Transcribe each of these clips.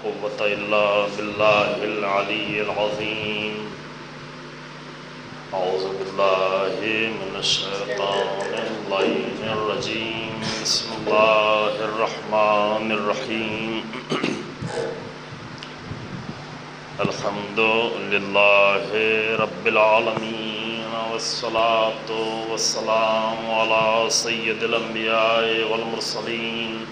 قوة إلا بالله العلي العظيم. أعوذ بالله من الشيطان اللعين الرجيم. بسم الله الرحمن الرحيم. الحمد لله رب العالمين، والصلاة والسلام على سيد الأنبياء والمرسلين،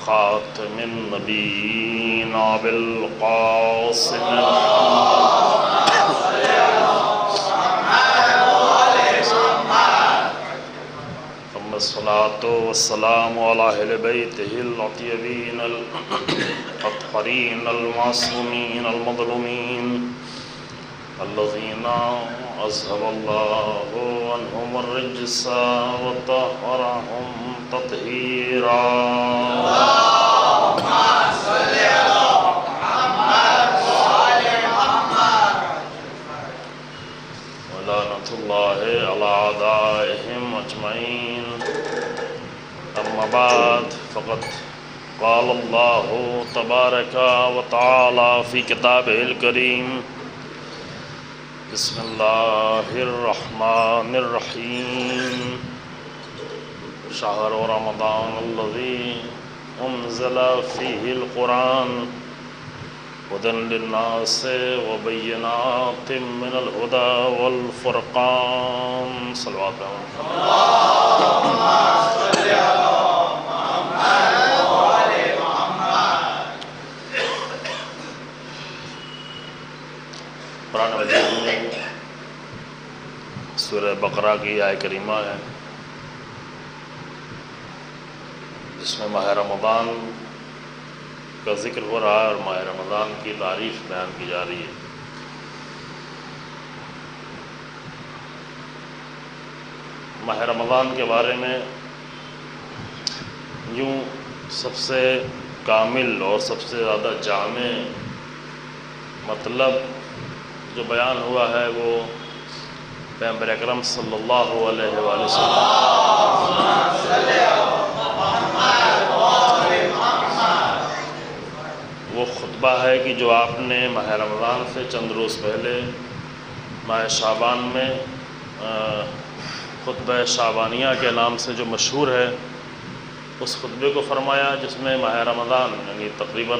خاتم النبيين أبي القاسم ثم الصلاة والسلام على أهل بيته الأطيبين الأطهرين المعصومين المظلومين الذين أذهب الله عنهم الرجس وطهرهم تطهيرا. اللهم صل على محمد وآل محمد. ولعنة الله على أعدائهم أجمعين. أما بعد، فقد قال الله تبارك وتعالى في كتابه الكريم: بسم الله الرحمن الرحيم. شهر رمضان الذي أنزل فيه القرآن هدى للناس وبينات من الهدى والفرقان. صلوات اللهم صل على محمد وآل محمد. قرآن مجید میں سورہ بقرہ کی آیت کریمہ ہے جس میں ماہ رمضان کا ذکر ہو رہا ہے اور ماہ رمضان کی تعریف بیان کی جا رہی ہے. ماہ رمضان کے بارے میں یوں سب سے کامل اور سب سے زیادہ جامع مطلب جو بیان ہوا ہے وہ پیغمبر اکرم صلی اللہ علیہ وآلہ وسلم وہ خطبہ ہے کہ جو آپ نے ماہ رمضان سے چند روز پہلے ماہ شعبان میں خطبہ شعبانیہ کے نام سے جو مشہور ہے اس خطبے کو فرمایا، جس میں ماہ رمضان یعنی تقریباً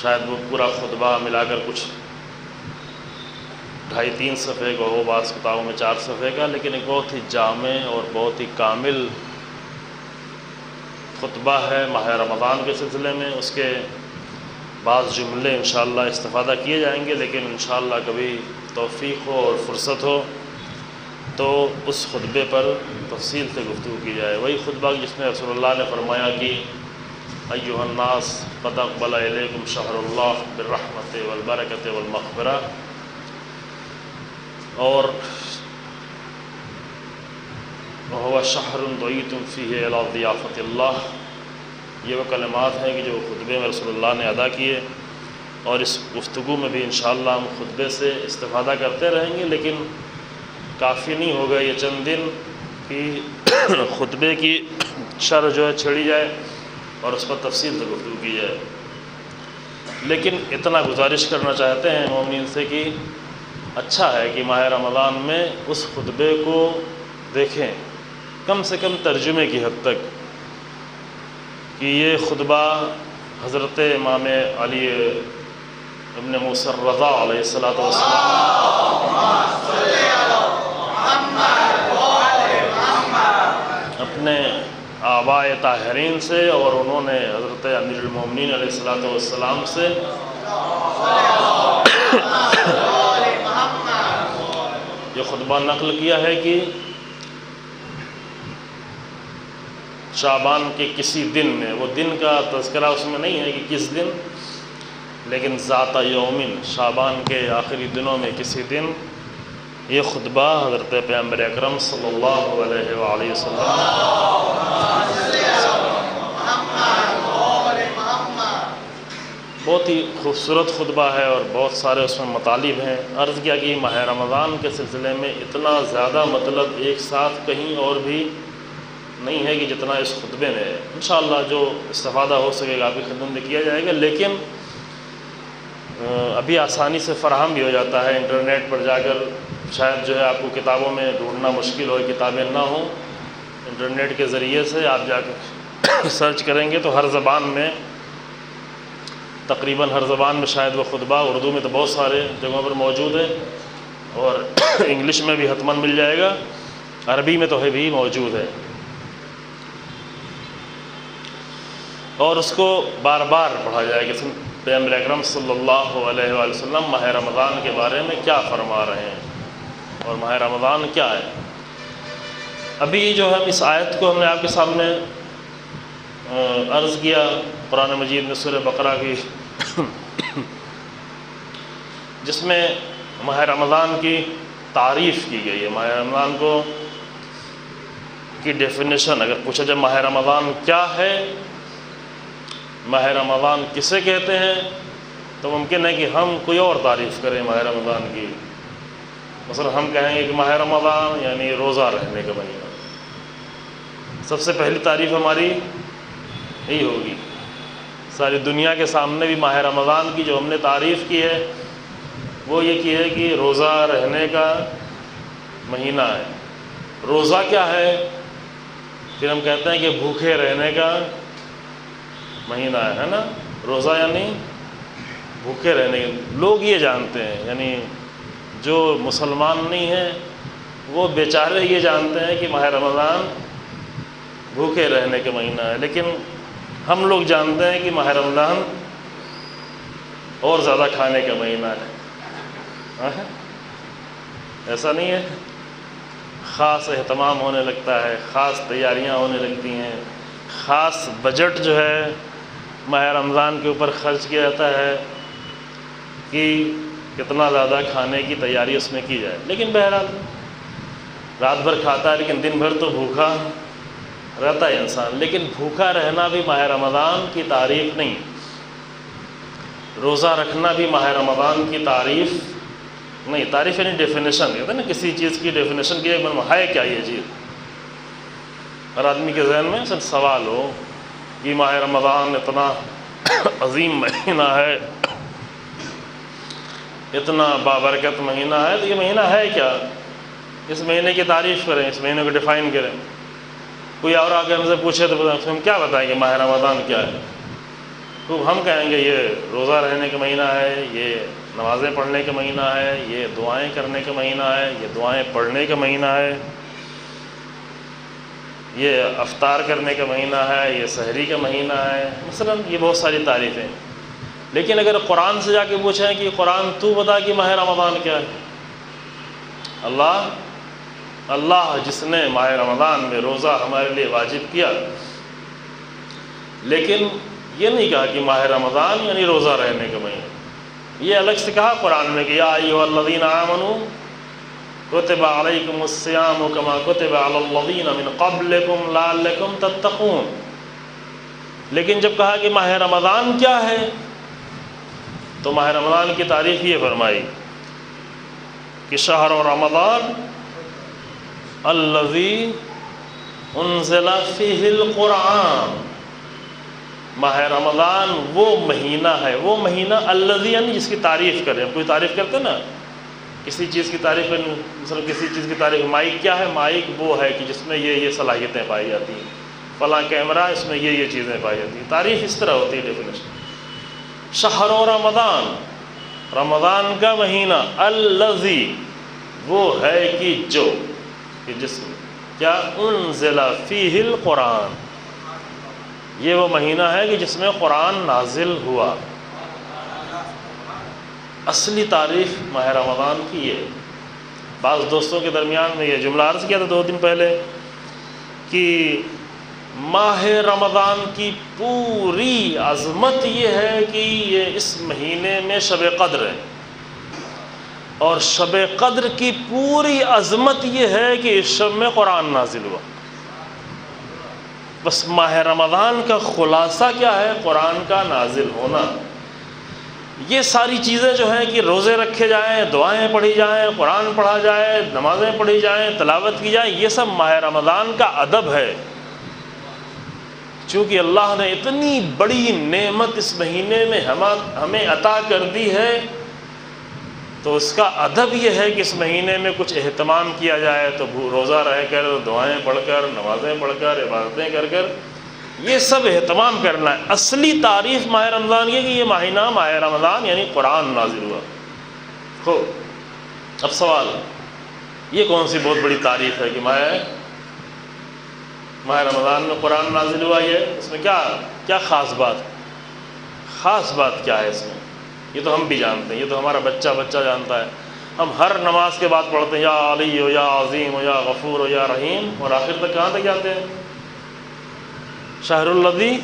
شاید وہ پورا خطبہ ملا کر کچھ 2.5-3 صفحے کا ہو، بعض کتابوں میں 4 صفحے کا، لیکن ایک بہت ہی جامع اور بہت ہی کامل خطبہ ہے ماہ رمضان کے سلسلے میں. اس کے بعض جملے انشاءاللہ استفادہ کیے جائیں گے، لیکن انشاءاللہ کبھی توفیق ہو اور فرصت ہو تو اس خطبے پر تفصیل سے گفتگو کی جائے. وہی خطبہ جس میں رسول اللہ نے فرمایا کہ ایھا الناس قد اقبل الیکم شہر اللہ بالرحمت والبرکۃ والمغفرہ، اور وہو شہر دعیتم فیہ الی ضیافۃ اللہ. یہ وہ کلمات ہیں کہ جو خطبے میں رسول اللہ نے ادا کیے، اور اس گفتگو میں بھی انشاءاللہ ہم خطبے سے استفادہ کرتے رہیں گے، لیکن کافی نہیں ہوگا یہ چند دن کہ خطبے کی شرح جو ہے چھیڑی جائے اور اس پر تفصیل سے گفتگو کی جائے. لیکن اتنا گزارش کرنا چاہتے ہیں مومنین سے کہ اچھا ہے کہ ماہ رمضان میں اس خطبے کو دیکھیں، کم سے کم ترجمے کی حد تک، کہ یہ خطبہ حضرت امام علی ابن موسیٰ الرضا علیہ الصلوۃ والسلام اپنے آباء طاہرین سے اور انہوں نے حضرت امیر المومنین علیہ الصلوۃ والسلام سے یہ خطبہ نقل کیا ہے کہ شعبان کے کسی دن میں، وہ دن کا تذکرہ اس میں نہیں ہے کہ کس دن، لیکن ذات یومن شعبان کے آخری دنوں میں کسی دن یہ خطبہ حضرت پیغمبر اکرم صلی اللہ علیہ وآلہ وسلم بہت ہی خوبصورت خطبہ ہے اور بہت سارے اس میں مطالب ہیں. عرض کیا کہ ماہ رمضان کے سلسلے میں اتنا زیادہ مطلب ایک ساتھ کہیں اور بھی نہیں ہے کہ جتنا اس خطبے میں ہے۔ انشاءاللہ جو استفادہ ہو سکے گا آپ کی خدمت میں کیا جائے گا، لیکن ابھی آسانی سے فراہم بھی ہو جاتا ہے انٹرنیٹ پر جا کر، شاید جو ہے آپ کو کتابوں میں ڈھونڈنا مشکل ہو، کتابیں نہ ہوں، انٹرنیٹ کے ذریعے سے آپ جا کر سرچ کریں گے تو ہر زبان میں، تقریباً ہر زبان میں شاید وہ خطبہ، اردو میں تو بہت سارے جگہوں پر موجود ہے، اور انگلش میں بھی حتماً مل جائے گا، عربی میں تو ہے بھی موجود ہے، اور اس کو بار بار پڑھا جائے کہ پیغمبر اکرم صلی اللہ علیہ وآلہ وسلم ماہ رمضان کے بارے میں کیا فرما رہے ہیں اور ماہ رمضان کیا ہے۔ ابھی جو ہے اس آیت کو ہم نے آپ کے سامنے عرض کیا، قرآن مجید میں سورہ بقرہ کی، جس میں ماہ رمضان کی تعریف کی گئی ہے۔ ماہ رمضان کی ڈیفینیشن اگر پوچھا جائے ماہ رمضان کیا ہے، ماہ رمضان کسے کہتے ہیں، تو ممکن ہے کہ ہم کوئی اور تعریف کریں ماہ رمضان کی۔ مثلا ہم کہیں گے کہ ماہ رمضان یعنی روزہ رہنے کا مہینہ، سب سے پہلی تعریف ہماری یہی ہوگی۔ ساری دنیا کے سامنے بھی ماہ رمضان کی جو ہم نے تعریف کی ہے وہ یہ کی ہے کہ روزہ رہنے کا مہینہ ہے۔ روزہ کیا ہے؟ پھر ہم کہتے ہیں کہ بھوکے رہنے کا مہینہ ہے نا۔ روزہ یعنی بھوکے رہنے کے، لوگ یہ جانتے ہیں، یعنی جو مسلمان نہیں ہیں وہ بیچارے یہ جانتے ہیں کہ ماہ رمضان بھوکے رہنے کا مہینہ ہے، لیکن ہم لوگ جانتے ہیں کہ ماہ رمضان اور زیادہ کھانے کا مہینہ ہے۔ ایسا نہیں ہے؟ خاص اہتمام ہونے لگتا ہے، خاص تیاریاں ہونے لگتی ہیں، خاص بجٹ جو ہے ماہ رمضان کے اوپر خرچ کیا جاتا ہے کہ کتنا زیادہ کھانے کی تیاری اس میں کی جائے۔ لیکن بہرحال رات بھر کھاتا ہے لیکن دن بھر تو بھوکا رہتا ہے انسان، لیکن بھوکا رہنا بھی ماہ رمضان کی تعریف نہیں، روزہ رکھنا بھی ماہ رمضان کی تعریف نہیں۔ تعریف یعنی ڈیفینیشن، کہتے ہیں نا کسی چیز کی ڈیفینیشن کی ہے کیا یہ چیز۔ ہر آدمی کے ذہن میں صرف سوال ہو کہ ماہ رمضان اتنا عظیم مہینہ ہے، اتنا بابرکت مہینہ ہے، تو یہ مہینہ ہے کیا؟ اس مہینے کی تعریف کریں، اس مہینے کو ڈیفائن کریں۔ کوئی اور آ کے ہم سے پوچھے تو ہم کیا بتائیں گے ماہ رمضان کیا ہے؟ تو ہم کہیں گے یہ روزہ رہنے کا مہینہ ہے، یہ نمازیں پڑھنے کا مہینہ ہے، یہ دعائیں کرنے کا مہینہ ہے، یہ دعائیں پڑھنے کا مہینہ ہے، یہ افطار کرنے کا مہینہ ہے، یہ سحری کا مہینہ ہے، مثلا یہ بہت ساری تعریفیں۔ لیکن اگر قرآن سے جا کے پوچھیں کہ قرآن تو بتا کہ ماہ رمضان کیا ہے، اللہ جس نے ماہ رمضان میں روزہ ہمارے لیے واجب کیا، لیکن یہ نہیں کہا کہ ماہ رمضان یعنی روزہ رہنے کا مہینہ۔ یہ الگ سے کہا قرآن میں کہ یا ایھا الذین آمنوا کتب علیکم الصیام کما کتب علی الذین من قبلکم لعلکم تتقون۔ لیکن جب کہا کہ ماہ رمضان کیا ہے تو ماہ رمضان کی تعریف یہ فرمائی کہ شہر رمضان الذی انزل فیہ القرآن، ماہ رمضان وہ مہینہ ہے، وہ مہینہ الذی یعنی جس کی تعریف کریں۔ کوئی تعریف کرتے نا کسی چیز کی تعریف، مثلا کسی چیز کی تعریف، مائک کیا ہے؟ مائک وہ ہے کہ جس میں یہ صلاحیتیں پائی جاتی ہیں، فلاں کیمرہ اس میں یہ چیزیں پائی جاتی ہیں۔ تعریف اس طرح ہوتی ہے ڈیفینیشن۔ شہر رمضان، رمضان کا مہینہ، الذی وہ ہے کہ جو، کہ جس میں کیا انزل فیہ القرآن، یہ وہ مہینہ ہے کہ جس میں قرآن نازل ہوا۔ اصلی تعریف ماہ رمضان کی ہے۔ بعض دوستوں کے درمیان میں یہ جملہ عرض کیا تھا 2 دن پہلے کہ ماہ رمضان کی پوری عظمت یہ ہے کہ یہ اس مہینے میں شب قدر ہے، اور شب قدر کی پوری عظمت یہ ہے کہ اس شب میں قرآن نازل ہوا۔ بس ماہ رمضان کا خلاصہ کیا ہے؟ قرآن کا نازل ہونا۔ یہ ساری چیزیں جو ہیں کہ روزے رکھے جائیں، دعائیں پڑھی جائیں، قرآن پڑھا جائے، نمازیں پڑھی جائیں، تلاوت کی جائے، یہ سب ماہ رمضان کا ادب ہے، چونکہ اللہ نے اتنی بڑی نعمت اس مہینے میں ہمیں عطا کر دی ہے، تو اس کا ادب یہ ہے کہ اس مہینے میں کچھ اہتمام کیا جائے، تو روزہ رہ کر، دعائیں پڑھ کر، نمازیں پڑھ کر، عبادتیں کر کر، یہ سب اہتمام کرنا ہے۔ اصلی تعریف ماہ رمضان یہ کہ یہ مہینہ ماہ رمضان یعنی قرآن نازل ہوا۔ اب سوال، یہ کون سی بہت بڑی تعریف ہے کہ ماہ رمضان میں قرآن نازل ہوا؟ یہ اس میں کیا خاص بات کیا ہے اس میں؟ یہ تو ہم بھی جانتے ہیں، یہ تو ہمارا بچہ جانتا ہے۔ ہم ہر نماز کے بعد پڑھتے ہیں یا علی ہو، یا عظیم ہو، یا غفور ہو، یا رحیم، اور آخر تک کہاں تک جاتے ہیں؟ شہر الذی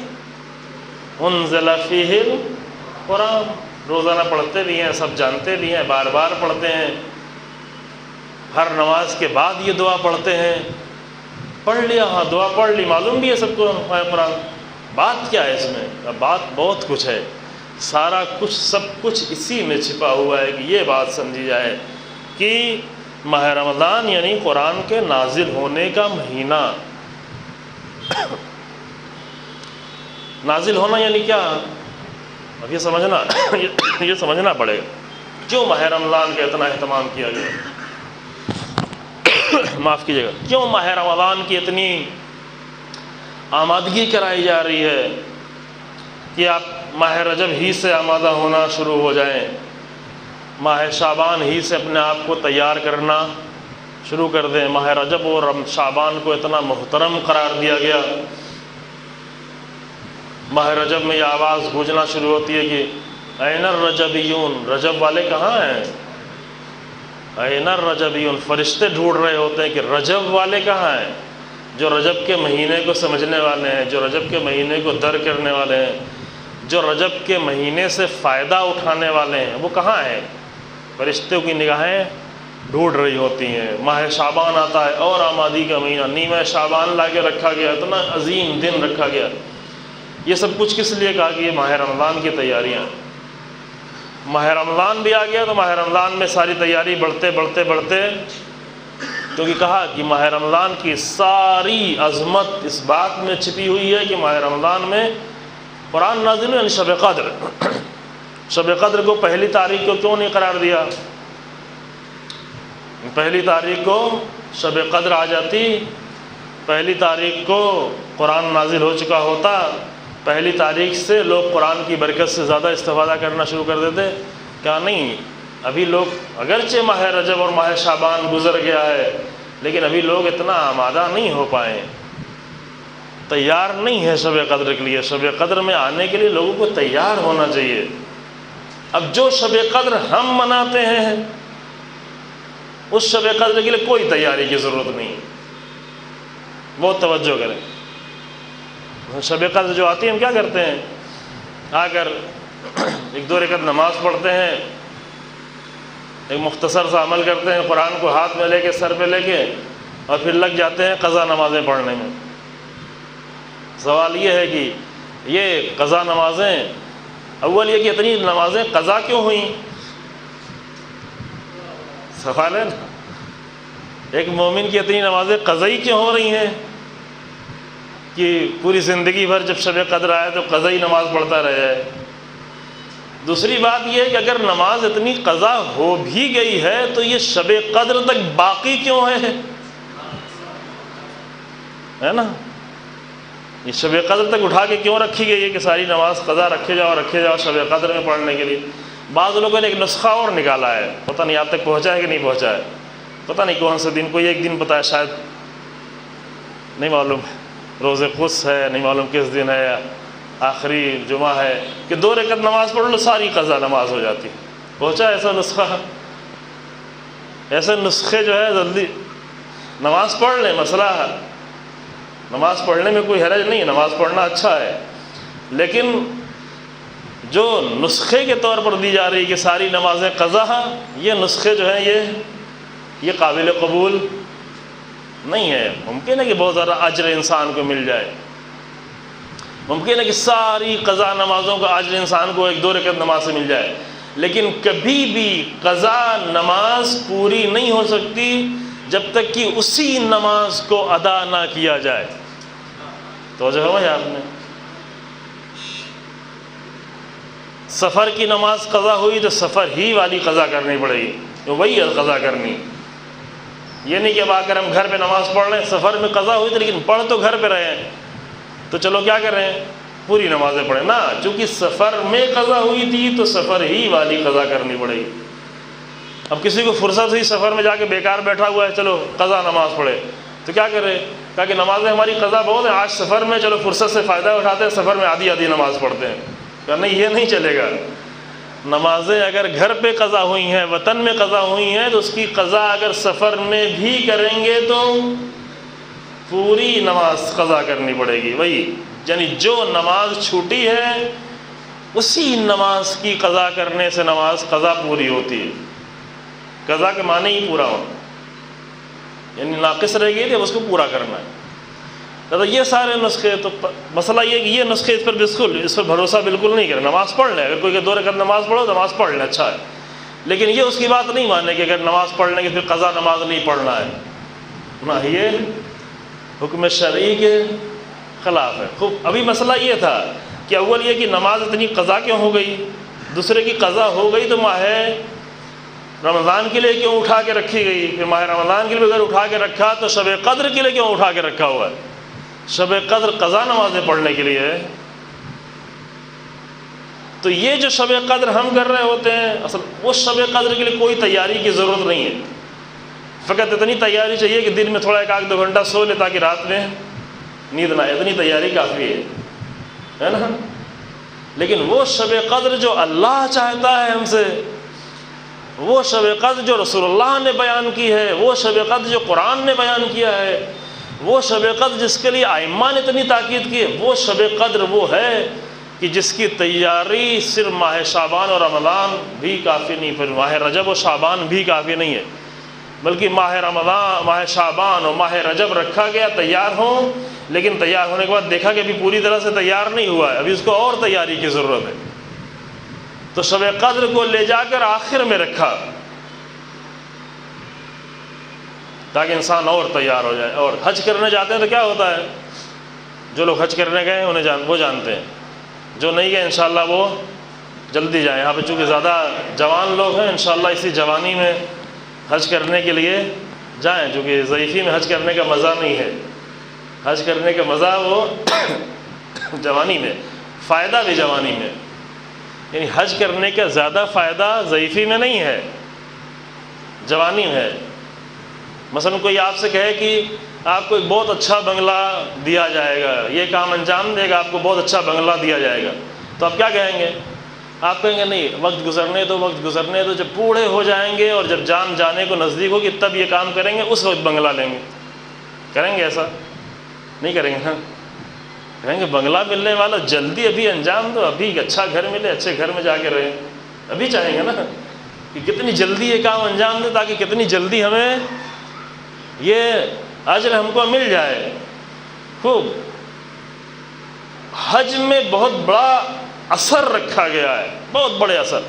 انزل فیہ القرآن۔ روزانہ پڑھتے بھی ہیں، سب جانتے بھی ہیں، بار بار پڑھتے ہیں، ہر نماز کے بعد یہ دعا پڑھتے ہیں۔ پڑھ لیا، ہاں دعا پڑھ لی، معلوم بھی ہے سب کو قرآن۔ بات کیا ہے اس میں؟ بات بہت کچھ ہے، سارا کچھ، سب کچھ اسی میں چھپا ہوا ہے کہ یہ بات سمجھی جائے کہ ماہ رمضان یعنی قرآن کے نازل ہونے کا مہینہ۔ نازل ہونا یعنی کیا؟ اب یہ سمجھنا پڑے گا کیوں ماہ رمضان کا اتنا اہتمام کیا گیا، معاف کیجیے گا، کیوں ماہ رمضان کی اتنی آمادگی کرائی جا رہی ہے کہ آپ ماہ رجب ہی سے آمادہ ہونا شروع ہو جائیں، ماہ شعبان ہی سے اپنے آپ کو تیار کرنا شروع کر دیں۔ ماہ رجب اور شعبان کو اتنا محترم قرار دیا گیا۔ ماہ رجب میں یہ آواز گونجنا شروع ہوتی ہے کہ این الرجبیون، رجب والے کہاں ہیں؟ این الرجبیون، فرشتے ڈھونڈ رہے ہوتے ہیں کہ رجب والے کہاں ہیں؟ جو رجب کے مہینے کو سمجھنے والے ہیں، جو رجب کے مہینے کو درک کرنے والے ہیں، جو رجب کے مہینے سے فائدہ اٹھانے والے ہیں، وہ کہاں ہیں؟ فرشتوں کی نگاہیں ڈھونڈ رہی ہوتی ہیں۔ ماہ شعبان آتا ہے اور آمادی کا مہینہ، نیمہ شعبان لا کے رکھا گیا، اتنا عظیم دن رکھا گیا۔ یہ سب کچھ کس لیے کہا کہ یہ ماہ رمضان کی تیاریاں۔ ماہ رمضان بھی آ گیا تو ماہ رمضان میں ساری تیاری بڑھتے کیونکہ کہا کہ ماہ رمضان کی ساری عظمت اس بات میں چھپی ہوئی ہے کہ ماہ رمضان میں قرآن نازل یعنی شب قدر۔ شب قدر کو پہلی تاریخ کو کیوں نہیں قرار دیا؟ پہلی تاریخ کو شب قدر آ جاتی، پہلی تاریخ کو قرآن نازل ہو چکا ہوتا، پہلی تاریخ سے لوگ قرآن کی برکت سے زیادہ استفادہ کرنا شروع کر دیتے۔ کیا نہیں، ابھی لوگ اگرچہ ماہ رجب اور ماہ شعبان گزر گیا ہے، لیکن ابھی لوگ اتنا آمادہ نہیں ہو پائے، تیار نہیں ہے شب قدر کے لیے۔ شب قدر میں آنے کے لیے لوگوں کو تیار ہونا چاہیے۔ اب جو شب قدر ہم مناتے ہیں، اس شب قدر کے لیے کوئی تیاری کی ضرورت نہیں۔ بہت توجہ کریں، شب قدر جو آتی ہے ہم کیا کرتے ہیں؟ آ کر ایک دو رکعت نماز پڑھتے ہیں، ایک مختصر سا عمل کرتے ہیں، قرآن کو ہاتھ میں لے کے، سر پہ لے کے، اور پھر لگ جاتے ہیں قضا نمازیں پڑھنے میں۔ سوال یہ ہے کہ یہ قضا نمازیں، اول یہ کہ اتنی نمازیں قضا کیوں ہوئیں؟ سوال ہے نا، ایک مومن کی اتنی نمازیں قضائی کیوں ہو رہی ہیں کہ پوری زندگی بھر جب شب قدر آئے تو قضائی نماز پڑھتا رہے ہے۔ دوسری بات یہ ہے کہ اگر نماز اتنی قضا ہو بھی گئی ہے تو یہ شب قدر تک باقی کیوں ہے نا؟ یہ شب قدر تک اٹھا کے کیوں رکھی گئی ہے کہ ساری نماز قضا رکھے جاؤ شب قدر میں پڑھنے کے لیے؟ بعض لوگوں نے ایک نسخہ اور نکالا ہے، پتہ نہیں آپ تک پہنچا ہے کہ نہیں پہنچا ہے، پتہ نہیں کون سے دن، کوئی ایک دن پتہ ہے، شاید نہیں معلوم، روز قدس ہے، نہیں معلوم کس دن ہے، آخری جمعہ ہے، کہ 2 رکعت نماز پڑھ لو ساری قضا نماز ہو جاتی۔ پہنچا ایسا نسخہ؟ ایسے نسخے جو ہے جلدی نماز پڑھ لیں، مسئلہ ہے، نماز پڑھنے میں کوئی حرج نہیں ہے، نماز پڑھنا اچھا ہے، لیکن جو نسخے کے طور پر دی جا رہی کہ ساری نمازیں قضا ہیں، یہ نسخے جو ہیں یہ قابل قبول نہیں ہے۔ ممکن ہے کہ بہت زیادہ اجر انسان کو مل جائے، ممکن ہے کہ ساری قضا نمازوں کا اجر انسان کو 1-2 رکعت نماز سے مل جائے، لیکن کبھی بھی قضا نماز پوری نہیں ہو سکتی جب تک کہ اسی نماز کو ادا نہ کیا جائے۔ توجہ ہوا ہے آپ نے؟ سفر کی نماز قضا ہوئی تو سفر ہی والی قضا کرنی پڑے گی، تو وہی قضا کرنی. یہ نہیں کہ اب آ کر ہم گھر پہ نماز پڑھ رہے ہیں، سفر میں قضا ہوئی تھی لیکن پڑھ تو گھر پہ رہے ہیں، تو چلو کیا کر رہے ہیں، پوری نمازیں پڑھیں نا. چونکہ سفر میں قضا ہوئی تھی تو سفر ہی والی قضا کرنی پڑے گی. اب کسی کو فرصت ہوئی سفر میں جا کے بیکار بیٹھا ہوا ہے، چلو قضا نماز پڑھے، تو کیا کرے؟ کہا کہ نمازیں ہماری قضا بہت ہیں، آج سفر میں چلو فرصت سے فائدہ اٹھاتے ہیں، سفر میں آدھی آدھی نماز پڑھتے ہیں. کہا نہیں، یہ نہیں چلے گا. نمازیں اگر گھر پہ قضا ہوئی ہیں، وطن میں قضا ہوئی ہیں، تو اس کی قضا اگر سفر میں بھی کریں گے تو پوری نماز قضا کرنی پڑے گی. وہی یعنی جو نماز چھوٹی ہے اسی نماز کی قضا کرنے سے نماز قضا پوری ہوتی ہے. قضا کے معنی ہی پورا ہونا، یعنی ناقص رہ گئی تھی اب اس کو پورا کرنا ہے. تو یہ سارے نسخے، تو مسئلہ یہ کہ یہ نسخے اس پر بھروسہ بالکل نہیں کریں. نماز پڑھ لیں، اگر کوئی کہ 2 رکعت نماز پڑھو نماز پڑھ لیں، اچھا ہے، لیکن یہ اس کی بات نہیں ماننے کہ اگر نماز پڑھ لیں گے پھر قضا نماز نہیں پڑھنا ہے. نہ، یہ حکم شرعی کے خلاف ہے. خوب، ابھی مسئلہ یہ تھا کہ اول یہ کہ نماز اتنی قضا کیوں ہو گئی، دوسرے کی قضا ہو گئی تو ماہ رمضان کے لیے کیوں اٹھا کے رکھی گئی؟ پھر ماہ رمضان کے لیے اگر اٹھا کے رکھا تو شب قدر کے لیے کیوں اٹھا کے رکھا ہوا ہے؟ شب قدر قضا نمازیں پڑھنے کے لیے ہے. تو یہ جو شب قدر ہم کر رہے ہوتے ہیں، اصل اس شب قدر کے لیے کوئی تیاری کی ضرورت نہیں ہے. فقط اتنی تیاری چاہیے کہ دن میں تھوڑا 1-2 گھنٹہ سو لے تاکہ رات میں نیند نہ آئے، اتنی تیاری کافی ہے نا. لیکن وہ شب قدر جو اللہ چاہتا ہے ہم سے، وہ شب قدر جو رسول اللہ نے بیان کی ہے، وہ شب قدر جو قرآن نے بیان کیا ہے، وہ شب قدر جس کے لیے ائمہ نے اتنی تاکید کی ہے، وہ شب قدر وہ ہے کہ جس کی تیاری صرف ماہ شعبان اور رمضان بھی کافی نہیں، پھر ماہ رجب و شعبان بھی کافی نہیں ہے، بلکہ ماہ رمضان، ماہ شعبان اور ماہ رجب رکھا گیا تیار ہوں، لیکن تیار ہونے کے بعد دیکھا کہ ابھی پوری طرح سے تیار نہیں ہوا ہے، ابھی اس کو اور تیاری کی ضرورت ہے. تو شب قدر کو لے جا کر آخر میں رکھا تاکہ انسان اور تیار ہو جائے. اور حج کرنے جاتے ہیں تو کیا ہوتا ہے، جو لوگ حج کرنے گئے وہ جانتے ہیں، جو نہیں گئے انشاءاللہ وہ جلدی جائیں. یہاں پہ چونکہ زیادہ جوان لوگ ہیں، انشاءاللہ اسی جوانی میں حج کرنے کے لیے جائیں، چونکہ ضعیفی میں حج کرنے کا مزہ نہیں ہے. حج کرنے کا مزہ وہ جوانی میں، فائدہ بھی جوانی میں. یعنی حج کرنے کا زیادہ فائدہ ضعیفی میں نہیں ہے، جوانی میں ہے. مثلا کوئی آپ سے کہے کہ آپ کو ایک بہت اچھا بنگلہ دیا جائے گا، یہ کام انجام دے گا، آپ کو بہت اچھا بنگلہ دیا جائے گا، تو آپ کیا کہیں گے؟ آپ کہیں گے نہیں، وقت گزرنے دو، جب بوڑھے ہو جائیں گے اور جب جان جانے کو نزدیک ہوگی تب یہ کام کریں گے، اس وقت بنگلہ لیں گے. کریں گے ایسا؟ نہیں کریں گے. ہاں، کہیں گے بنگلہ ملنے والا جلدی ابھی انجام دو، ابھی اچھا گھر ملے، اچھے گھر میں جا کے رہیں. ابھی چاہیں گے نا کہ کتنی جلدی یہ کام انجام دے تاکہ کتنی جلدی ہمیں یہ اجر ہم کو مل جائے. خوب، حج میں بہت بڑا اثر رکھا گیا ہے، بہت بڑے اثر،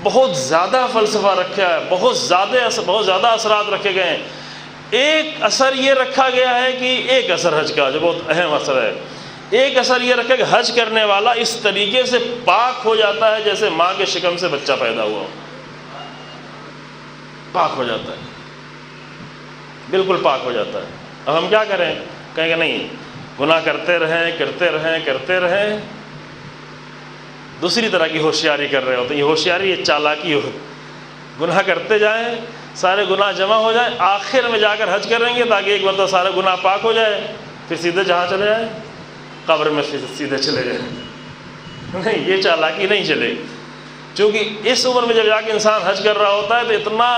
بہت زیادہ فلسفہ رکھا ہے، بہت زیادہ اثرات رکھے گئے ہیں. ایک اثر یہ رکھا گیا ہے کہ ایک اثر حج کا جو بہت اہم اثر ہے، ایک اثر یہ رکھا کہ حج کرنے والا اس طریقے سے پاک ہو جاتا ہے جیسے ماں کے شکم سے بچہ پیدا ہوا ہو. پاک ہو جاتا ہے، بالکل پاک ہو جاتا ہے. اب ہم کیا کریں؟ کہیں گے نہیں، گناہ کرتے رہیں، دوسری طرح کی ہوشیاری کر رہے ہوتے ہیں. یہ ہوشیاری، یہ چالاکی ہو. گناہ کرتے جائیں، سارے گناہ جمع ہو جائیں، آخر میں جا کر حج کریں گے تاکہ ایک مرتبہ سارا گناہ پاک ہو جائے، پھر سیدھے جہاں چلے جائیں، قبر میں سیدھے چلے جائیں. نہیں، یہ چالاکی نہیں چلے. چونکہ اس عمر میں جب جا کے انسان حج کر رہا ہوتا ہے تو اتنا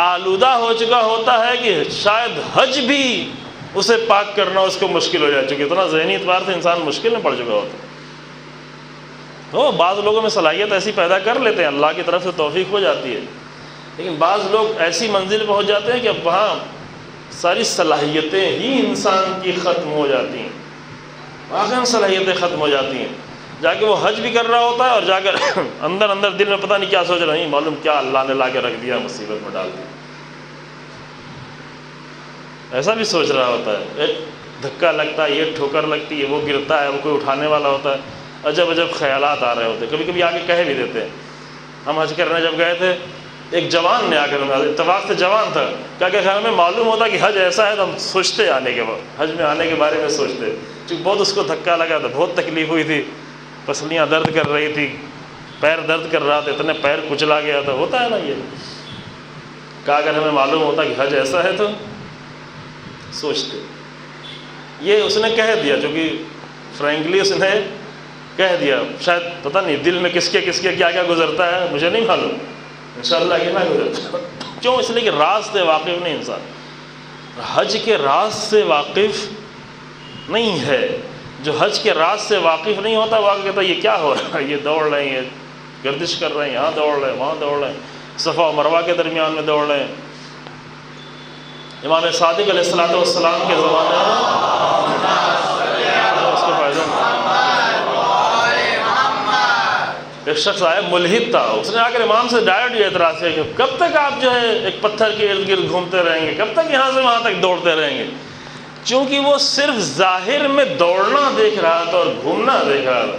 آلودہ ہو چکا ہوتا ہے کہ شاید حج بھی اسے پاک کرنا اس کو مشکل ہو جائے، چونکہ اتنا ذہنی اعتبار سے انسان مشکل میں پڑ چکا ہوتا ہے. تو بعض لوگوں میں صلاحیت ایسی پیدا کر لیتے ہیں، اللہ کی طرف سے توفیق ہو جاتی ہے، لیکن بعض لوگ ایسی منزل پہنچ جاتے ہیں کہ اب وہاں ساری صلاحیتیں ہی انسان کی ختم ہو جاتی ہیں، واقعاً صلاحیتیں ختم ہو جاتی ہیں. جا کے وہ حج بھی کر رہا ہوتا ہے اور جا کر اندر دل میں پتہ نہیں کیا سوچ رہا ہے، معلوم کیا اللہ نے لا کے رکھ دیا، مصیبت میں ڈال دیا، ایسا بھی سوچ رہا ہوتا ہے. دھکا لگتا ہے، یہ ٹھوکر لگتی ہے، وہ گرتا ہے، وہ کوئی اٹھانے والا ہوتا ہے، عجب عجب خیالات آ رہے ہوتے ہیں، کبھی کبھی آ کے کہہ بھی دیتے ہیں۔ ہم حج کرنے جب گئے تھے، ایک جوان نے آ کر، اتفاق سے جوان تھا، کیا کہ ہمیں معلوم ہوتا کہ حج ایسا ہے تو ہم سوچتے آنے کے بعد، حج میں آنے کے بارے میں سوچتے، چونکہ بہت اس کو دھکا لگا تھا، بہت تکلیف ہوئی تھی، پسلیاں درد کر رہی تھی، پیر درد کر رہا تھا، اتنے پیر کچلا گیا تھا، ہوتا ہے نا یہ۔ کہا اگر ہمیں معلوم ہوتا کہ حج ایسا ہے تو سوچتے۔ یہ اس نے کہہ دیا، چونکہ فرینکلی اس نے کہہ دیا، شاید پتہ نہیں دل میں کس کے کیا کیا گزرتا ہے مجھے نہیں معلوم، انشاءاللہ یہ نہ گزرتا۔ کیوں؟ اس لیے کہ راز سے واقف نہیں انسان، حج کے راز سے واقف نہیں ہے۔ جو حج کے راز سے واقف نہیں ہوتا وہ کہتا ہے یہ کیا ہو رہا ہے، یہ دوڑ رہے ہیں، یہ گردش کر رہے ہیں، یہاں دوڑ رہے ہیں، وہاں دوڑ رہے ہیں، صفا و مروہ کے درمیان میں دوڑ رہے ہیں۔ امام صادق علیہ السلام کے زمانے میں اس کے فائدہ ایک شخص آیا، ملحد تھا، اس نے آ کر امام سے ڈائریکٹ یہ اعتراض کیا کہ کب تک آپ جو ہے ایک پتھر کے ارد گرد گھومتے رہیں گے، کب تک یہاں سے وہاں تک دوڑتے رہیں گے؟ چونکہ وہ صرف ظاہر میں دوڑنا دیکھ رہا تھا اور گھومنا دیکھ رہا تھا،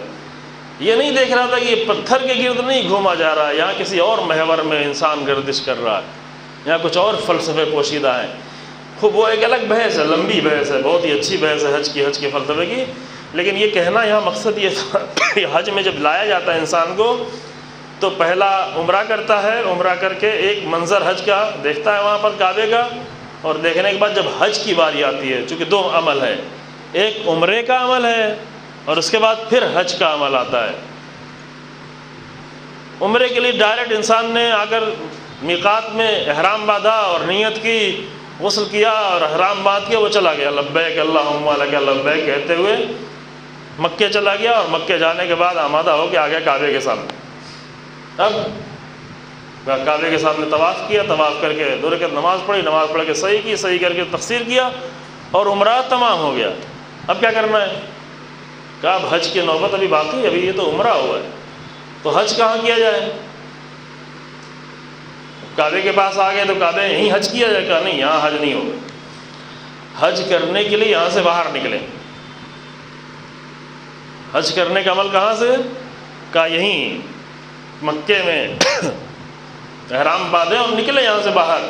یہ نہیں دیکھ رہا تھا کہ یہ پتھر کے گرد نہیں گھوما جا رہا ہے، یہاں کسی اور محور میں انسان گردش کر رہا ہے، یہاں کچھ اور فلسفے پوشیدہ ہیں۔ خوب وہ ایک الگ بحث ہے، لمبی بحث ہے، بہت ہی اچھی بحث ہے حج کے فلسفے کی، لیکن یہ کہنا یہاں مقصد یہ تھا کہ حج میں جب لایا جاتا ہے انسان کو تو پہلا عمرہ کرتا ہے، عمرہ کر کے ایک منظر حج کا دیکھتا ہے وہاں پر کعبے کا، اور دیکھنے کے بعد جب حج کی باری آتی ہے، چونکہ دو عمل ہے، ایک عمرے کا عمل ہے اور اس کے بعد پھر حج کا عمل آتا ہے۔ عمرے کے لیے ڈائریکٹ انسان نے آ کر میقات میں احرام باندھا اور نیت کی، غسل کیا اور احرام باندھ کے وہ چلا گیا، لبیک اللہم لک لبیک کہتے ہوئے مکے چلا گیا، اور مکے جانے کے بعد آمادہ ہو کے آ گیا کعبے کے سامنے۔ اب کعبے کے سامنے طواف کیا، طواف کر کے 2 رکعت نماز پڑھی، نماز پڑھ کے صحیح کی، صحیح کر کے تقصیر کیا اور عمرہ تمام ہو گیا۔ اب کیا کرنا ہے؟ کہا اب حج کی نوبت ابھی باقی ہے، ابھی یہ تو عمرہ ہوا ہے، تو حج کہاں کیا جائے؟ کعبے کے پاس آ گئے تو کعبے یہیں حج کیا جائے؟ کہا نہیں، یہاں حج نہیں ہوگا، حج کرنے کے لیے یہاں سے باہر نکلیں۔ حج کرنے کا عمل کہاں سے؟ کہا یہیں مکے میں احرام باندھے اور نکلے یہاں سے باہر۔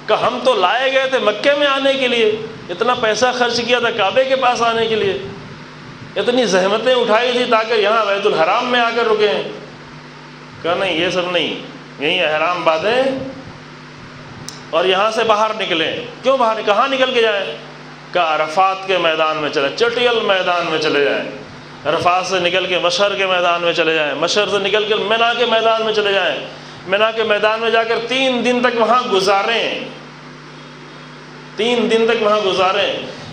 کہا ہم تو لائے گئے تھے مکے میں آنے کے لیے، اتنا پیسہ خرچ کیا تھا کعبے کے پاس آنے کے لیے، اتنی زحمتیں اٹھائی تھی تاکہ یہاں بیت الحرام میں آ کر رکیں۔ کہا نہیں، یہ سب نہیں، یہیں احرام باندھیں اور یہاں سے باہر نکلیں۔ کیوں باہر؟ کہاں نکل کے جائیں؟ کہا عرفات کے میدان میں چلیں، چٹیل میدان میں چلے جائیں، عرفات سے نکل کے مشہر کے میدان میں چلے جائیں، مشہر سے نکل کے مینا کے میدان میں چلے جائیں، مینا کے میدان میں جا کر 3 دن تک وہاں گزاریں، 3 دن تک وہاں گزاریں۔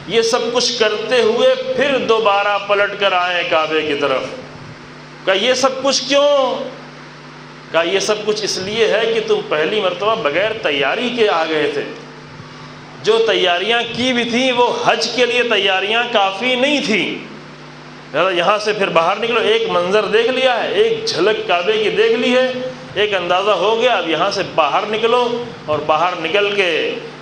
یہ سب کچھ کرتے ہوئے پھر دوبارہ پلٹ کر آئیں کعبے کی طرف۔ کہا یہ سب کچھ کیوں؟ کہا یہ سب کچھ اس لیے ہے کہ تم پہلی مرتبہ بغیر تیاری کے آ گئے تھے، جو تیاریاں کی بھی تھیں وہ حج کے لیے تیاریاں کافی نہیں تھیں، یہاں سے پھر باہر نکلو، ایک منظر دیکھ لیا ہے، ایک جھلک کعبے کی دیکھ لی ہے، ایک اندازہ ہو گیا، اب یہاں سے باہر نکلو اور باہر نکل کے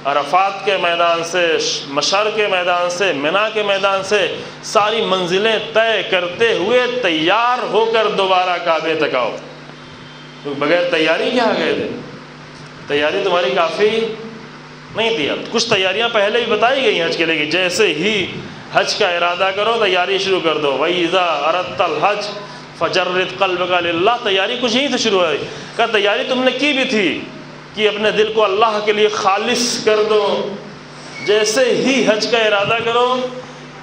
عرفات کے میدان سے، مشعر کے میدان سے، مینا کے میدان سے ساری منزلیں طے کرتے ہوئے تیار ہو کر دوبارہ کعبے تک آؤ۔ تو بغیر تیاری کیا آ گئے تھے؟ تیاری تمہاری کافی نہیں تھی۔ اب کچھ تیاریاں پہلے بھی بتائی گئی حج کے لیے کہ جیسے ہی حج کا ارادہ کرو تیاری شروع کر دو، وَإِذَا أَرَدْتَ الْحَجَّ فَجَرِّدْ قَلْبَكَ لِلَّهِ، تیاری کچھ یہیں سے شروع ہوئی۔ کہا تیاری تم نے کی بھی تھی کہ اپنے دل کو اللہ کے لیے خالص کر دو، جیسے ہی حج کا ارادہ کرو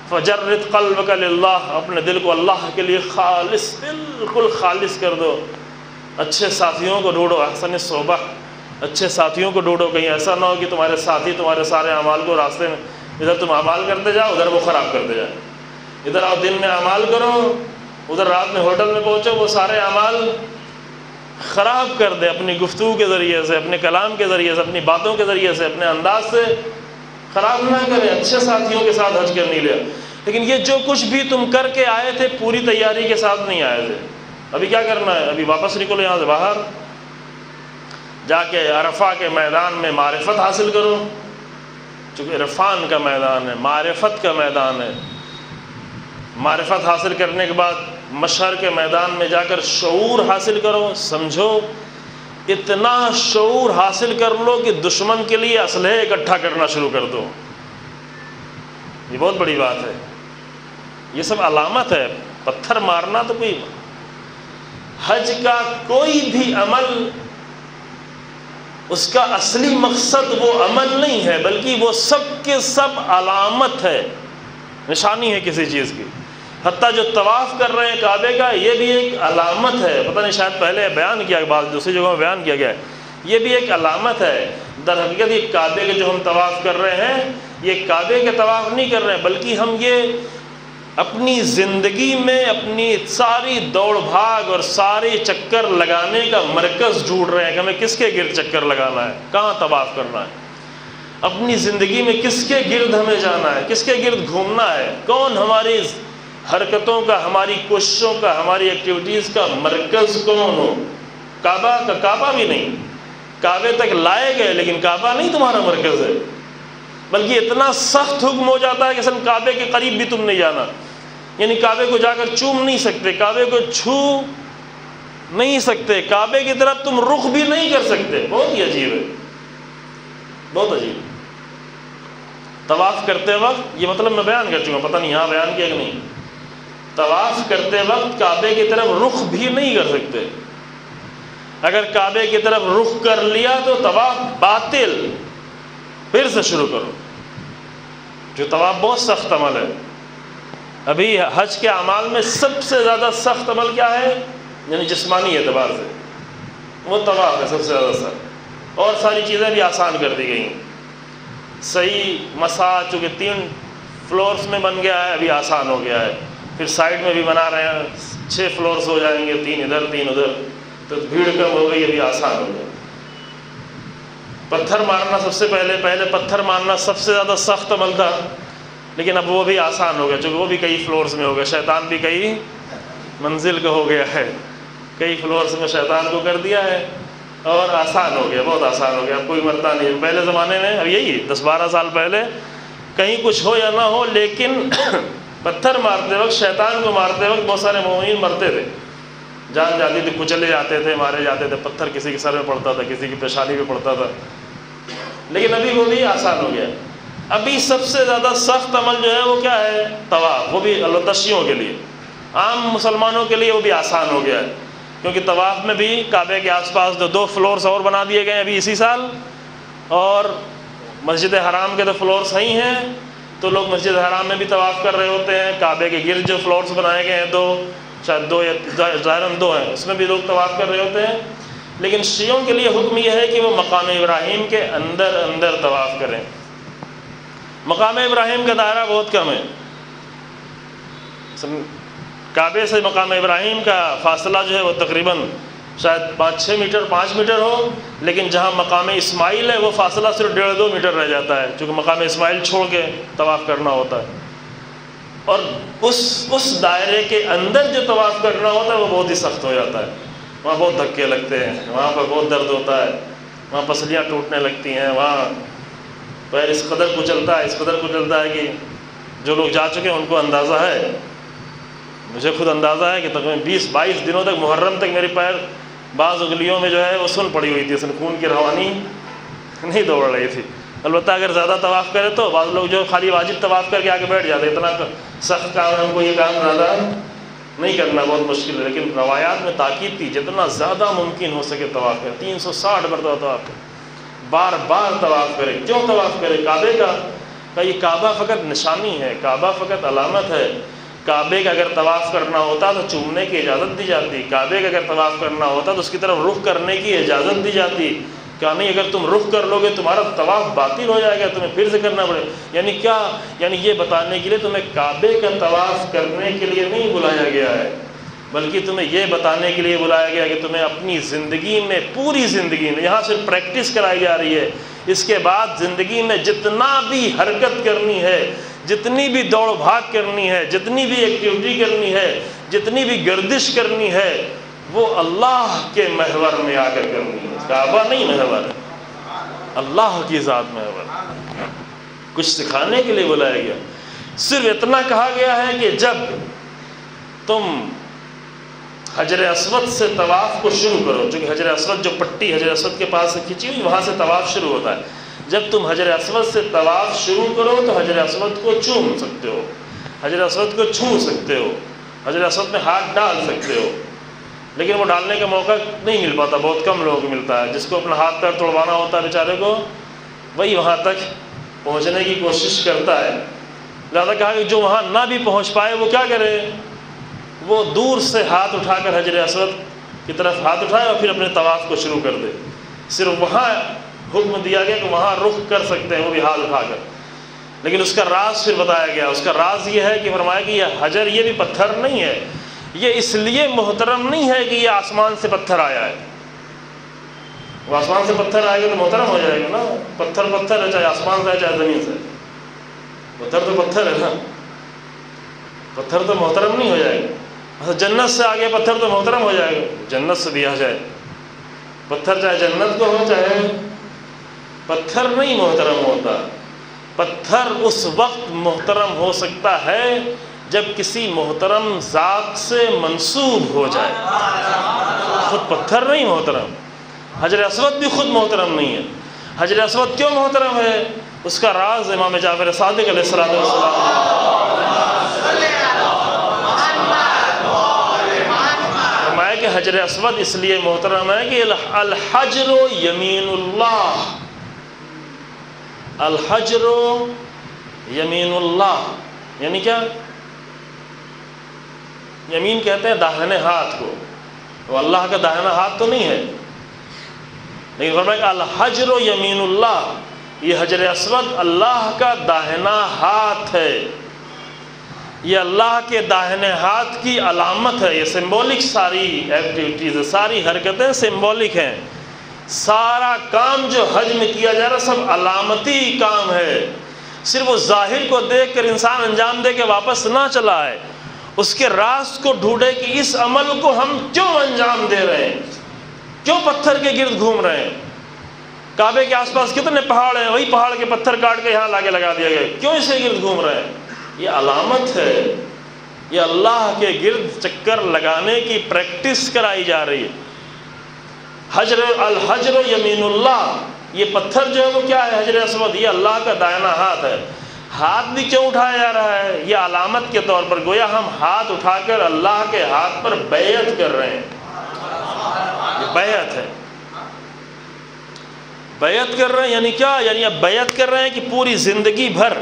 فَجَرِّدْ قَلْبَكَ لِلَّهِ، اپنے دل کو اللہ کے لیے خالص، بالکل خالص کر دو۔ اچھے ساتھیوں کو ڈھونڈو، احسن صحبہ، اچھے ساتھیوں کو ڈھونڈو، کہیں ایسا نہ ہو کہ تمہارے ساتھی تمہارے سارے اعمال کو راستے میں، ادھر تم اعمال کرتے جاؤ ادھر وہ خراب کرتے جائیں، ادھر آؤ دن میں اعمال کرو ادھر رات میں ہوٹل میں پہنچو وہ سارے اعمال خراب کر دے، اپنی گفتگو کے ذریعے سے، اپنے کلام کے ذریعے سے، اپنی باتوں کے ذریعے سے، اپنے انداز سے خراب نہ کرے۔ اچھے ساتھیوں کے ساتھ حج کرنے لیا، لیکن یہ جو کچھ بھی تم کر کے آئے تھے پوری تیاری کے ساتھ نہیں آئے تھے۔ ابھی کیا کرنا ہے؟ ابھی واپس نکلو یہاں سے باہر، جا کے عرفہ کے میدان میں معرفت حاصل کرو، چونکہ عرفان کا میدان ہے، معرفت کا میدان ہے۔ معرفت حاصل کرنے کے بعد مشہر کے میدان میں جا کر شعور حاصل کرو، سمجھو، اتنا شعور حاصل کر لو کہ دشمن کے لیے اسلحے اکٹھا کرنا شروع کر دو۔ یہ بہت بڑی بات ہے، یہ سب علامت ہے۔ پتھر مارنا تو کوئی، حج کا کوئی بھی عمل اس کا اصلی مقصد وہ عمل نہیں ہے، بلکہ وہ سب کے سب علامت ہے، نشانی ہے کسی چیز کی۔ حتیٰ جو طواف کر رہے ہیں کعبے کا، یہ بھی ایک علامت ہے۔ پتہ نہیں شاید پہلے بیان کیا، بعض دوسری جگہوں میں بیان کیا گیا ہے، یہ بھی ایک علامت ہے۔ در حقیقت یہ کعبے کے جو ہم طواف کر رہے ہیں، یہ کعبے کے طواف نہیں کر رہے ہیں، بلکہ ہم یہ اپنی زندگی میں اپنی ساری دوڑ بھاگ اور سارے چکر لگانے کا مرکز ڈھونڈ رہے ہیں کہ ہمیں کس کے گرد چکر لگانا ہے، کہاں طواف کرنا ہے، اپنی زندگی میں کس کے گرد ہمیں جانا ہے، کس کے گرد گھومنا ہے، کون ہماری حرکتوں کا، ہماری کوششوں کا، ہماری ایکٹیویٹیز کا مرکز کون ہو۔ کعبہ کا کعبہ بھی نہیں، کعبے تک لائے گئے لیکن کعبہ نہیں تمہارا مرکز ہے، بلکہ اتنا سخت حکم ہو جاتا ہے کہ اصل کعبے کے قریب بھی تم نہیں جانا، یعنی کعبے کو جا کر چوم نہیں سکتے، کعبے کو چھو نہیں سکتے، کعبے کی طرف تم رخ بھی نہیں کر سکتے۔ بہت ہی عجیب ہے، بہت عجیب۔ طواف کرتے وقت یہ مطلب میں بیان کر چکا ہوں، پتہ نہیں یہاں بیان کیا کہ نہیں، طواف کرتے وقت کعبے کی طرف رخ بھی نہیں کر سکتے۔ اگر کعبے کی طرف رخ کر لیا تو طواف باطل، پھر سے شروع کرو۔ جو طواف بہت سخت عمل ہے، ابھی حج کے اعمال میں سب سے زیادہ سخت عمل کیا ہے، یعنی جسمانی اعتبار سے وہ طواف ہے سب سے زیادہ سخت، اور ساری چیزیں بھی آسان کر دی گئی ہیں۔ صحیح مسا چونکہ 3 فلورز میں بن گیا ہے، ابھی آسان ہو گیا ہے، پھر سائڈ میں بھی بنا رہے ہیں، 6 فلورز ہو جائیں گے، 3 ادھر 3 ادھر، تو بھیڑ کم ہو گئی، ابھی آسان ہو گیا۔ پتھر مارنا سب سے پہلے پتھر مارنا سب سے زیادہ سخت عمل تھا، لیکن اب وہ بھی آسان ہو گیا، چونکہ وہ بھی کئی فلورز میں ہو گیا، شیطان بھی کئی منزل کا ہو گیا ہے، کئی فلورز میں شیطان کو کر دیا ہے، اور آسان ہو گیا، بہت آسان ہو گیا، اب کوئی مرتا نہیں۔ پہلے زمانے میں، اب یہی 10-12 سال پہلے، کہیں کچھ ہو یا نہ ہو، لیکن پتھر مارتے وقت، شیطان کو مارتے وقت بہت سارے مومنین مرتے تھے، جان جاتی تھی، کچلے جاتے تھے، مارے جاتے تھے، پتھر کسی کے سر میں پڑتا تھا، کسی کی پیشانی پہ پڑتا تھا، لیکن ابھی وہ بھی آسان ہو گیا۔ ابھی سب سے زیادہ سخت عمل جو ہے وہ کیا ہے، طواف، وہ بھی اللہ شیعوں کے لیے، عام مسلمانوں کے لیے وہ بھی آسان ہو گیا ہے، کیونکہ طواف میں بھی کعبے کے آس پاس 2 فلورز اور بنا دیے گئے ہیں ابھی اسی سال، اور مسجد حرام کے تو فلورز ہی ہیں، تو لوگ مسجد حرام میں بھی طواف کر رہے ہوتے ہیں، کعبے کے گرد جو فلورز بنائے گئے ہیں 2، شاید 2 یا ظاہراً 2 ہیں، اس میں بھی لوگ طواف کر رہے ہوتے ہیں، لیکن شیعوں کے لیے حکم یہ ہے کہ وہ مقام ابراہیم کے اندر طواف کریں۔ مقام ابراہیم کا دائرہ بہت کم ہے، کعبے سے مقام ابراہیم کا فاصلہ جو ہے وہ تقریباً شاید 5-6 میٹر 5 میٹر ہو، لیکن جہاں مقام اسماعیل ہے وہ فاصلہ صرف 1.5-2 میٹر رہ جاتا ہے، چونکہ مقام اسماعیل چھوڑ کے طواف کرنا ہوتا ہے، اور اس دائرے کے اندر جو طواف کرنا ہوتا ہے وہ بہت ہی سخت ہو جاتا ہے، وہاں بہت دھکے لگتے ہیں، وہاں پر بہت درد ہوتا ہے، وہاں پسلیاں ٹوٹنے لگتی ہیں، وہاں پیر اس قدر کچلتا ہے کہ جو لوگ جا چکے ہیں ان کو اندازہ ہے، مجھے خود اندازہ ہے کہ تقریباً 20-22 دنوں تک، محرم تک میری پیر بعض انگلیوں میں جو ہے وہ سن پڑی ہوئی تھی، اس میں خون کی روانی نہیں دوڑ رہی تھی۔ البتہ اگر زیادہ طواف کرے تو بعض لوگ جو خالی واجب طواف کر کے آگے بیٹھ جاتے، اتنا سخت کام ہے، ہم کو یہ کام زیادہ نہیں کرنا، بہت مشکل ہے، لیکن روایات میں تاکید تھی جتنا زیادہ ممکن ہو سکے طواف کرے، 360 مرتبہ طواف کرے، بار بار طواف کرے۔ کیوں طواف کرے؟ کعبے کا یہ کعبہ فقط نشانی ہے، کعبہ فقط علامت ہے۔ کعبے کا اگر طواف کرنا ہوتا تو چومنے کی اجازت دی جاتی، کعبے کا اگر طواف کرنا ہوتا تو اس کی طرف رخ کرنے کی اجازت دی جاتی، کیا نہیں اگر تم رخ کر لو گے تمہارا طواف باطل ہو جائے گا، تمہیں پھر سے کرنا پڑے۔ یعنی کیا؟ یعنی یہ بتانے کے لیے تمہیں کعبے کا طواف کرنے کے لیے نہیں بلایا گیا ہے، بلکہ تمہیں یہ بتانے کے لیے بلایا گیا کہ تمہیں اپنی زندگی میں، پوری زندگی میں، یہاں صرف پریکٹس کرائی جا رہی ہے، اس کے بعد زندگی میں جتنا بھی حرکت کرنی ہے، جتنی بھی دوڑ بھاگ کرنی ہے، جتنی بھی ایکٹیویٹی کرنی ہے، جتنی بھی گردش کرنی ہے، وہ اللہ کے محور میں آ کر کرنی ہے۔ کعبہ نہیں محور ہے، اللہ کی ذات محور ہے۔ کچھ سکھانے کے لیے بلایا گیا. صرف اتنا کہا گیا ہے کہ جب تم حجر اسود سے طواف کو شروع کرو، چونکہ حجر اسود جو پٹی حجر اسود کے پاس سے کھینچی ہوئی وہاں سے طواف شروع ہوتا ہے. جب تم حجر اسود سے طواف شروع کرو تو حجر اسود کو چوم سکتے ہو، حجر اسود کو چھو سکتے ہو، حجر اسود میں ہاتھ ڈال سکتے ہو. لیکن وہ ڈالنے کا موقع نہیں مل پاتا، بہت کم لوگوں کو ملتا ہے. جس کو اپنا ہاتھ پیر توڑوانا ہوتا ہے بیچارے کو، وہی وہاں تک پہنچنے کی کوشش کرتا ہے. لہٰذا کہا کہ جو وہاں نہ بھی پہنچ پائے وہ کیا کرے، وہ دور سے ہاتھ اٹھا کر حجر اسود کی طرف ہاتھ اٹھائے اور پھر اپنے طواف کو شروع کر دے. صرف وہاں حکم دیا گیا کہ وہاں رخ کر سکتے ہیں وہ بھی ہاتھ اٹھا کر. لیکن اس کا راز پھر بتایا گیا. اس کا راز یہ ہے کہ فرمایا کہ یہ حجر یہ بھی پتھر نہیں ہے، یہ اس لیے محترم نہیں ہے کہ یہ آسمان سے پتھر آیا ہے. وہ آسمان سے پتھر آئے گا تو محترم ہو جائے گا نا. پتھر پتھر ہے، چاہے آسمان سے ہے چاہے زمین سے. پتھر تو پتھر ہے نا، پتھر تو محترم نہیں ہو جائے گا. جنت سے آگے پتھر تو محترم ہو جائے گا، جنت سے بھی آ جائے. پتھر چاہے جنت کو ہو چاہے، پتھر نہیں محترم ہوتا. پتھر اس وقت محترم ہو سکتا ہے جب کسی محترم ذات سے منسوب ہو جائے. خود پتھر نہیں محترم. حجر اسود بھی خود محترم نہیں ہے. حجر اسود کیوں محترم ہے؟ اس کا راز امام جعفر صادق علیہ السلام فرمایا کہ حجر اسود اس لیے محترم ہے کہ الحجر یمین اللہ، الحجر یمین اللہ یعنی کیا؟ یمین کہتے ہیں داہنے ہاتھ کو، وہ اللہ کا داہنا ہاتھ تو نہیں ہے. لیکن فرمایا کہ الحجر یمین اللہ، یہ حجر اسود اللہ کا داہنا ہاتھ ہے. یہ اللہ کے داہنے ہاتھ کی علامت ہے. یہ سمبولک ساری ایکٹیویٹیز، ساری حرکتیں سمبولک ہیں. سارا کام جو حج میں کیا جا رہا ہے سب علامتی کام ہے. صرف وہ ظاہر کو دیکھ کر انسان انجام دے کے واپس نہ چلا آئے، اس کے راز کو ڈھونڈے کہ اس عمل کو ہم کیوں انجام دے رہے ہیں، کیوں پتھر کے گرد گھوم رہے ہیں. کعبے کے آس پاس کتنے پہاڑ ہیں، وہی پہاڑ کے پتھر کاٹ کے یہاں لاگے لگا دیا گیا، کیوں اسے گرد گھوم رہے ہیں؟ یہ علامت ہے. یہ اللہ کے گرد چکر لگانے کی پریکٹس کرائی جا رہی ہے. الحجر یمین اللہ، یہ پتھر جو ہے وہ کیا ہے؟ حجر اسود یہ اللہ کا دائنا ہاتھ ہے. ہاتھ بھی کیوں اٹھایا جا رہا ہے؟ یہ علامت کے طور پر، گویا ہم ہاتھ اٹھا کر اللہ کے ہاتھ پر بیعت کر رہے ہیں. یہ بیعت ہے. بیعت کر رہے ہیں یعنی کیا؟ یعنی اب بیعت کر رہے ہیں کہ پوری زندگی بھر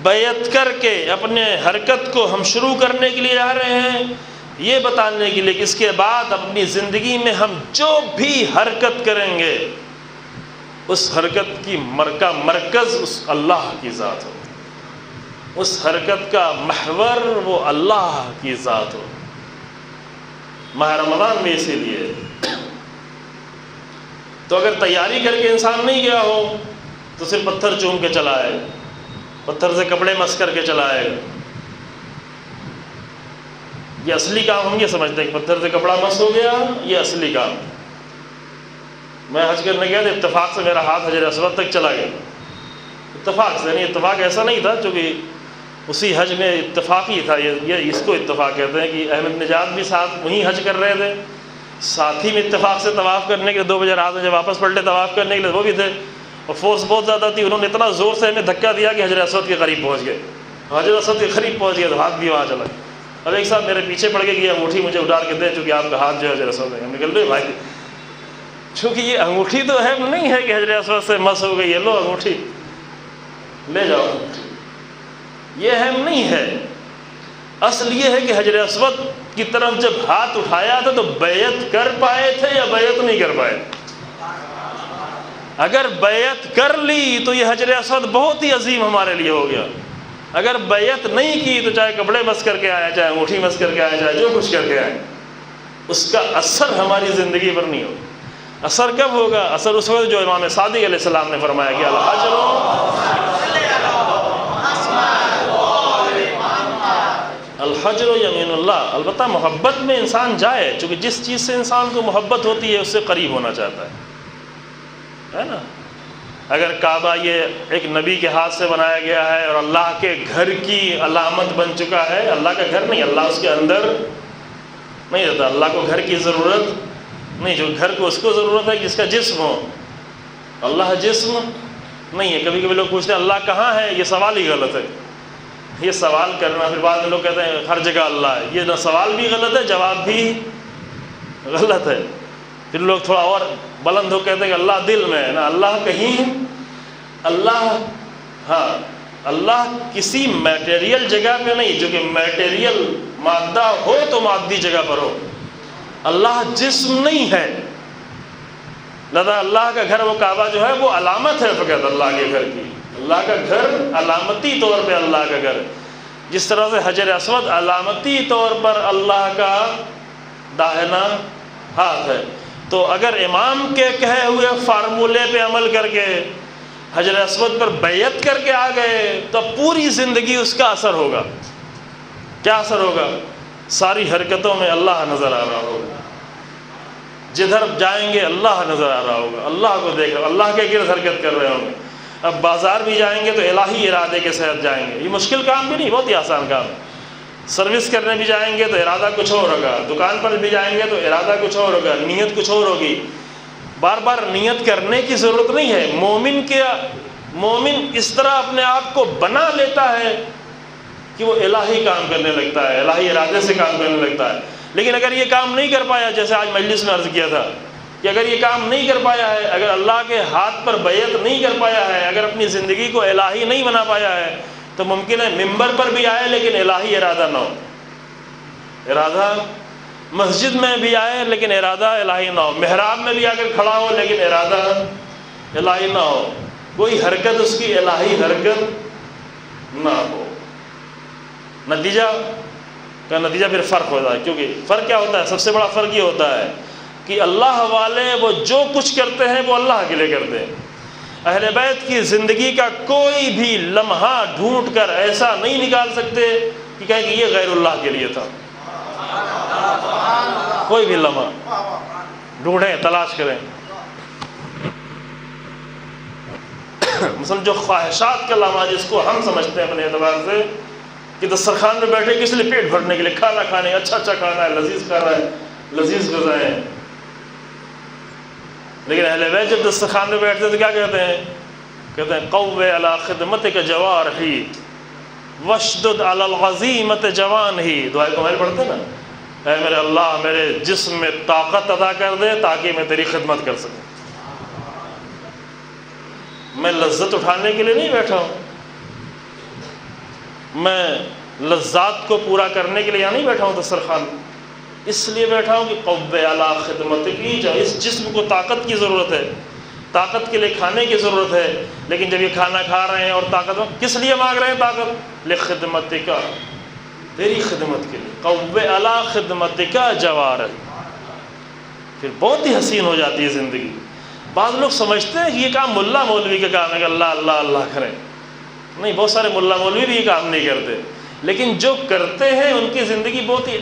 بیعت کر کے اپنے حرکت کو ہم شروع کرنے کے لیے جا رہے ہیں، یہ بتانے کے لیے کہ اس کے بعد اپنی زندگی میں ہم جو بھی حرکت کریں گے اس حرکت کی مرکز اس اللہ کی ذات ہو، اس حرکت کا محور وہ اللہ کی ذات ہو. ماہ رمضان میں اسی لیے تو اگر تیاری کر کے انسان نہیں گیا ہو تو صرف پتھر چوم کے چلا آئے، پتھر سے کپڑے مس کر کے چلا آئے. یہ اصلی کام ہم یہ سمجھتے ہیں کہ پتھر سے کپڑا مس ہو گیا، یہ اصلی کام. میں حج کرنے گیا تو اتفاق سے میرا ہاتھ حجر اسود تک چلا گیا، اتفاق سے. یعنی اتفاق ایسا نہیں تھا چونکہ اسی حج میں اتفاقی تھا. یہ اس کو اتفاق کہتے ہیں کہ احمد نجات بھی ساتھ وہیں حج کر رہے تھے، ساتھی میں اتفاق سے طواف کرنے کے لیے 2 بجے رات میں جب واپس پلٹے طواف کرنے کے لیے وہ بھی تھے، اور فورس بہت زیادہ تھی. انہوں نے اتنا زور سے ہمیں دھکا دیا کہ حجر اسود کے قریب پہنچ گئے. حجر اسود کے قریب پہنچ گئے تو ہاتھ بھی وہاں چلا. اب ایک صاحب میرے پیچھے پڑ کے گیا، انگوٹھی مجھے اٹھار کے دے چونکہ آپ کا ہاتھ جو ہے حجر اسود ہے. ہم نکل رہے بھائی، چونکہ یہ انگوٹھی تو اہم نہیں ہے کہ حجر اسود سے مس ہو گئی ہے، لو انگوٹھی لے جاؤ. یہ اہم نہیں ہے. اصل یہ ہے کہ حجر اسود کی طرف جب ہاتھ اٹھایا تھا تو بیعت کر پائے تھے یا بیعت نہیں کر پائے؟ اگر بیعت کر لی تو یہ حجر اسود بہت ہی عظیم ہمارے لیے ہو گیا. اگر بیعت نہیں کی تو چاہے کپڑے مس کر کے آئے، چاہے انگوٹھی مس کر کے آئے، چاہے جو کچھ کر کے آئے، اس کا اثر ہماری زندگی پر نہیں ہوگا. اثر کب ہوگا؟ اثر اس وقت جو امام صادق علیہ السلام نے فرمایا کہ الحجر یمین اللہ. البتہ محبت میں انسان جائے، چونکہ جس چیز سے انسان کو محبت ہوتی ہے اس سے قریب ہونا چاہتا ہے نا. اگر کعبہ یہ ایک نبی کے ہاتھ سے بنایا گیا ہے اور اللہ کے گھر کی علامت بن چکا ہے، اللہ کا گھر نہیں، اللہ اس کے اندر نہیں رہتا، اللہ کو گھر کی ضرورت نہیں، جو گھر کو اس کو ضرورت ہے جس کا جسم ہو، اللہ جسم نہیں ہے۔ کبھی کبھی لوگ پوچھتے ہیں اللہ کہاں ہے، یہ سوال ہی غلط ہے، یہ سوال کرنا، پھر بعد میں لوگ کہتے ہیں ہر جگہ اللہ ہے، یہ نہ سوال بھی غلط ہے، جواب بھی غلط ہے۔ پھر لوگ تھوڑا اور بلند ہو کہتے ہیں کہ اللہ دل میں ہے، نا اللہ کہیں، اللہ ہاں اللہ کسی میٹیریل جگہ پہ نہیں، جو کہ میٹیریل مادہ ہو تو مادی جگہ پر ہو، اللہ جسم نہیں ہے، لہذا اللہ کا گھر وہ کعبہ جو ہے وہ علامت ہے فقط اللہ کے گھر کی، اللہ کا گھر علامتی طور پہ اللہ کا گھر، جس طرح سے حجر اسود علامتی طور پر اللہ کا داہنا ہاتھ ہے۔ تو اگر امام کے کہے ہوئے فارمولے پہ عمل کر کے حجر اسود پر بیعت کر کے آ گئے تو پوری زندگی اس کا اثر ہوگا۔ کیا اثر ہوگا؟ ساری حرکتوں میں اللہ نظر آ رہا ہوگا، جدھر جائیں گے اللہ نظر آ رہا ہوگا، اللہ کو دیکھ رہا، اللہ کے گرد حرکت کر رہے ہوں گے۔ اب بازار بھی جائیں گے تو الہی ارادے کے ساتھ جائیں گے، یہ مشکل کام بھی نہیں، بہت ہی آسان کام ہے۔ سروس کرنے بھی جائیں گے تو ارادہ کچھ اور ہوگا، دکان پر بھی جائیں گے تو ارادہ کچھ اور ہوگا، نیت کچھ اور ہوگی۔ بار بار نیت کرنے کی ضرورت نہیں ہے۔ مومن اس طرح اپنے آپ کو بنا لیتا ہے کہ وہ الہی کام کرنے لگتا ہے، الہی ارادے سے کام کرنے لگتا ہے۔ لیکن اگر یہ کام نہیں کر پایا، جیسے آج مجلس میں عرض کیا تھا کہ اگر یہ کام نہیں کر پایا ہے، اگر اللہ کے ہاتھ پر بیعت نہیں کر پایا ہے، اگر اپنی زندگی کو الہی نہیں بنا پایا ہے، تو ممکن ہے ممبر پر بھی آئے لیکن الہی ارادہ نہ ہو، ارادہ مسجد میں بھی آئے لیکن ارادہ الہی نہ ہو، محراب میں بھی آ کر کھڑا ہو لیکن ارادہ الہی نہ ہو، کوئی حرکت اس کی الہی حرکت نہ ہو۔ نتیجہ پھر فرق ہوتا ہے، کیونکہ فرق کیا ہوتا ہے؟ سب سے بڑا فرق یہ ہوتا ہے کہ اللہ والے وہ جو کچھ کرتے ہیں وہ اللہ کے لیے کرتے ہیں۔ اہل بیت کی زندگی کا کوئی بھی لمحہ ڈھونڈ کر ایسا نہیں نکال سکتے کہ کہیں کہ یہ غیر اللہ کے لیے تھا، کوئی بھی لمحہ ڈھونڈیں، تلاش کریں۔ مثلا جو خواہشات کا لمحہ جس کو ہم سمجھتے ہیں اپنے اعتبار سے کہ دسترخوان میں بیٹھے کس لیے؟ پیٹ بھرنے کے لیے، کھانا کھانے، اچھا کھانا ہے، لذیذ کھانا ہے، لذیذ غذائیں ہیں۔ لیکن اہل بیت جب دسترخوان میں بیٹھتے تو کیا کہتے ہیں قوّ علی خدمتک جوارحی واشدد علی العزیمۃ جوانحی۔ دعائے کو ہمارے پڑھتے ہیں نا، اے میرے اللہ میرے جسم میں طاقت عطا کر دے تاکہ میں تیری خدمت کر سکوں۔ میں لذت اٹھانے کے لیے نہیں بیٹھا ہوں، میں لذات کو پورا کرنے کے لیے یہاں نہیں بیٹھا ہوں دسترخوان، اس لیے بیٹھا ہوں کہ قوّ علی خدمتک کی، جب اس جسم کو طاقت کی ضرورت ہے، طاقت کے لیے کھانے کی ضرورت ہے، لیکن جب یہ کھانا کھا رہے ہیں اور طاقت کس لیے مانگ رہے ہیں طاقت؟ لخدمتک، تیری خدمت کے لیے، قوّ علی خدمتک جوارح۔ پھر بہت ہی حسین ہو جاتی ہے زندگی۔ بعض لوگ سمجھتے ہیں کہ یہ کام ملا مولوی کا کام ہے کہ اللہ اللہ اللہ کریں، نہیں، بہت سارے ملا مولوی بھی یہ کام نہیں کرتے، لیکن جو کرتے ہیں ان کی زندگی بہت ہی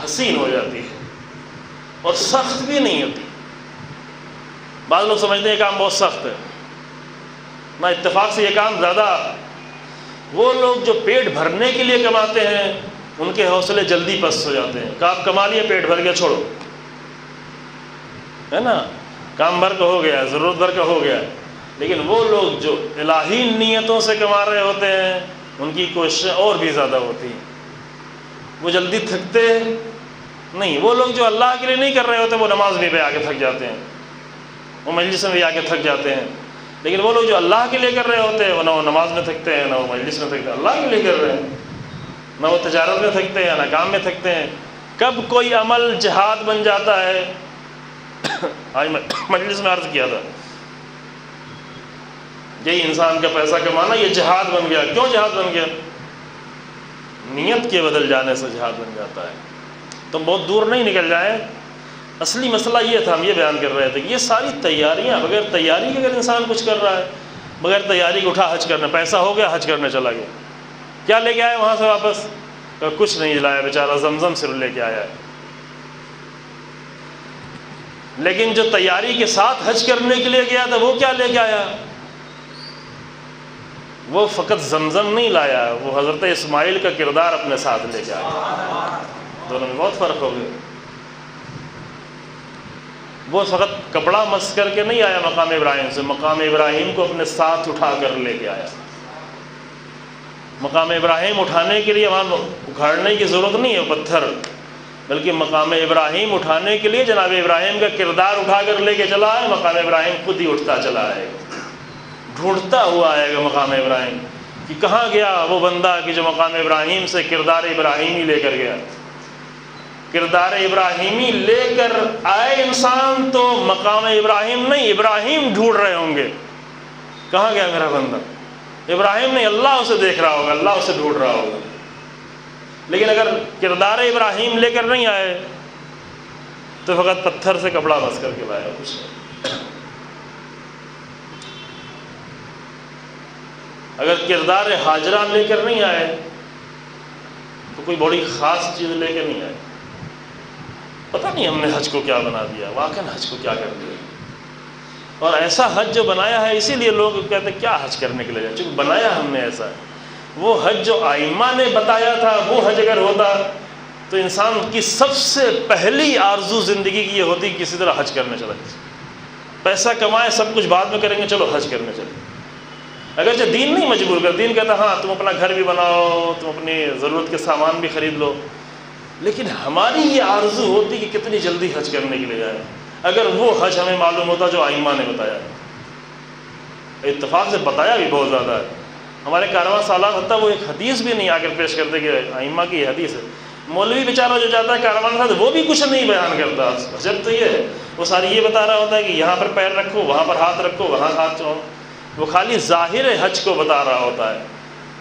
حسین ہو جاتی ہے اور سخت بھی نہیں ہوتی۔ بعض لوگ سمجھتے ہیں یہ کام بہت سخت ہے، نہ، اتفاق سے یہ کام زیادہ، وہ لوگ جو پیٹ بھرنے کے لیے کماتے ہیں ان کے حوصلے جلدی پست ہو جاتے ہیں کہ آپ کما لیے، پیٹ بھر کے چھوڑو، ہے نا، کام بھر کا ہو گیا، ضرورت بھر کا ہو گیا۔ لیکن وہ لوگ جو الہی نیتوں سے کما رہے ہوتے ہیں ان کی کوششیں اور بھی زیادہ ہوتی ہیں، وہ جلدی تھکتے نہیں۔ وہ لوگ جو اللہ کے لیے نہیں کر رہے ہوتے وہ نماز میں بھی آ کے تھک جاتے ہیں، وہ مجلس میں بھی آ کے تھک جاتے ہیں، لیکن وہ لوگ جو اللہ کے لیے کر رہے ہوتے ہیں نہ وہ نماز میں تھکتے ہیں، نہ وہ مجلس میں تھکتے ہیں، اللہ کے لیے کر رہے ہیں، نہ وہ تجارت میں تھکتے ہیں، نہ کام میں تھکتے ہیں۔ کب کوئی عمل جہاد بن جاتا ہے؟ آج میں مجلس میں عرض کیا تھا، یہی انسان کا پیسہ کمانا یہ جہاد بن گیا۔ کیوں جہاد بن گیا؟ نیت کے بدل جانے سے جہاد بن جاتا ہے۔ تم بہت دور نہیں نکل جائیں، اصلی مسئلہ یہ تھا، ہم یہ بیان کر رہے تھے کہ یہ ساری تیاریاں، بغیر تیاری کے اگر انسان کچھ کر رہا ہے، بغیر تیاری کے اٹھا حج کرنا، پیسہ ہو گیا حج کرنے چلا گیا، کیا لے کے آئے وہاں سے واپس؟ کچھ نہیں لایا بیچارہ، زمزم صرف لے کے آیا ہے۔ لیکن جو تیاری کے ساتھ حج کرنے کے لیے گیا تھا وہ کیا لے کے آیا؟ وہ فقط زمزم نہیں لایا، وہ حضرت اسماعیل کا کردار اپنے ساتھ لے کے آیا۔ دونوں میں بہت فرق ہو گیا۔ وہ فقط کپڑا مس کر کے نہیں آیا مقام ابراہیم سے، مقام ابراہیم کو اپنے ساتھ اٹھا کر لے کے آیا۔ مقام ابراہیم اٹھانے کے لیے وہاں اکھاڑنے کی ضرورت نہیں ہے پتھر، بلکہ مقام ابراہیم اٹھانے کے لیے جناب ابراہیم کا کردار اٹھا کر لے کے چلا ہے۔ مقام ابراہیم خود ہی اٹھتا چلا آئے گا، ڈھونڈتا ہوا آئے گا مقام ابراہیم کہ کہاں گیا وہ بندہ کہ جو مقام ابراہیم سے کردار ابراہیمی لے کر گیا۔ کردار ابراہیمی لے کر آئے انسان تو مقام ابراہیم نہیں، ابراہیم ڈھونڈ رہے ہوں گے کہاں گیا میرا بندہ۔ ابراہیم نہیں، اللہ اسے دیکھ رہا ہوگا، اللہ اسے ڈھونڈ رہا ہوگا۔ لیکن اگر کردار ابراہیم لے کر نہیں آئے تو فقط پتھر سے کپڑا بس کر کے لایا، کچھ نہیں۔ اگر کردار ہاجرہ لے کر نہیں آئے تو کوئی بڑی خاص چیز لے کے نہیں آئے۔ پتہ نہیں ہم نے حج کو کیا بنا دیا، واقعاً حج کو کیا کر دیا۔ اور ایسا حج جو بنایا ہے، اسی لیے لوگ کہتے ہیں کیا حج کرنے کے لیے جائے، چونکہ بنایا ہم نے ایسا ہے۔ وہ حج جو ائمہ نے بتایا تھا، وہ حج اگر ہوتا تو انسان کی سب سے پہلی آرزو زندگی کی یہ ہوتی کہ کسی طرح حج کرنے چلا جائے۔ پیسہ کمائے سب کچھ بعد میں کریں گے، چلو حج کرنے چلے۔ اگرچہ دین نہیں مجبور کر، دین کہتا ہاں تم اپنا گھر بھی بناؤ، تم اپنی ضرورت کے سامان بھی خرید لو، لیکن ہماری یہ آرزو ہوتی کہ کتنی جلدی حج کرنے کے لیے جائے۔ اگر وہ حج ہمیں معلوم ہوتا جو ائمہ نے بتایا، اتفاق سے بتایا بھی بہت زیادہ ہے، ہمارے کارواں سالات حتیٰ وہ ایک حدیث بھی نہیں آ کر پیش کرتے کہ ائمہ کی یہ حدیث ہے۔ مولوی بیچارہ جو جاتا ہے کارواں ساتھ، وہ بھی کچھ نہیں بیان کرتا۔ جب تو یہ ہے وہ ساری یہ بتا رہا ہوتا ہے کہ یہاں پر پیر رکھو، وہاں پر ہاتھ رکھو، وہاں ہاتھ چڑھو۔ وہ خالی ظاہر حج کو بتا رہا ہوتا ہے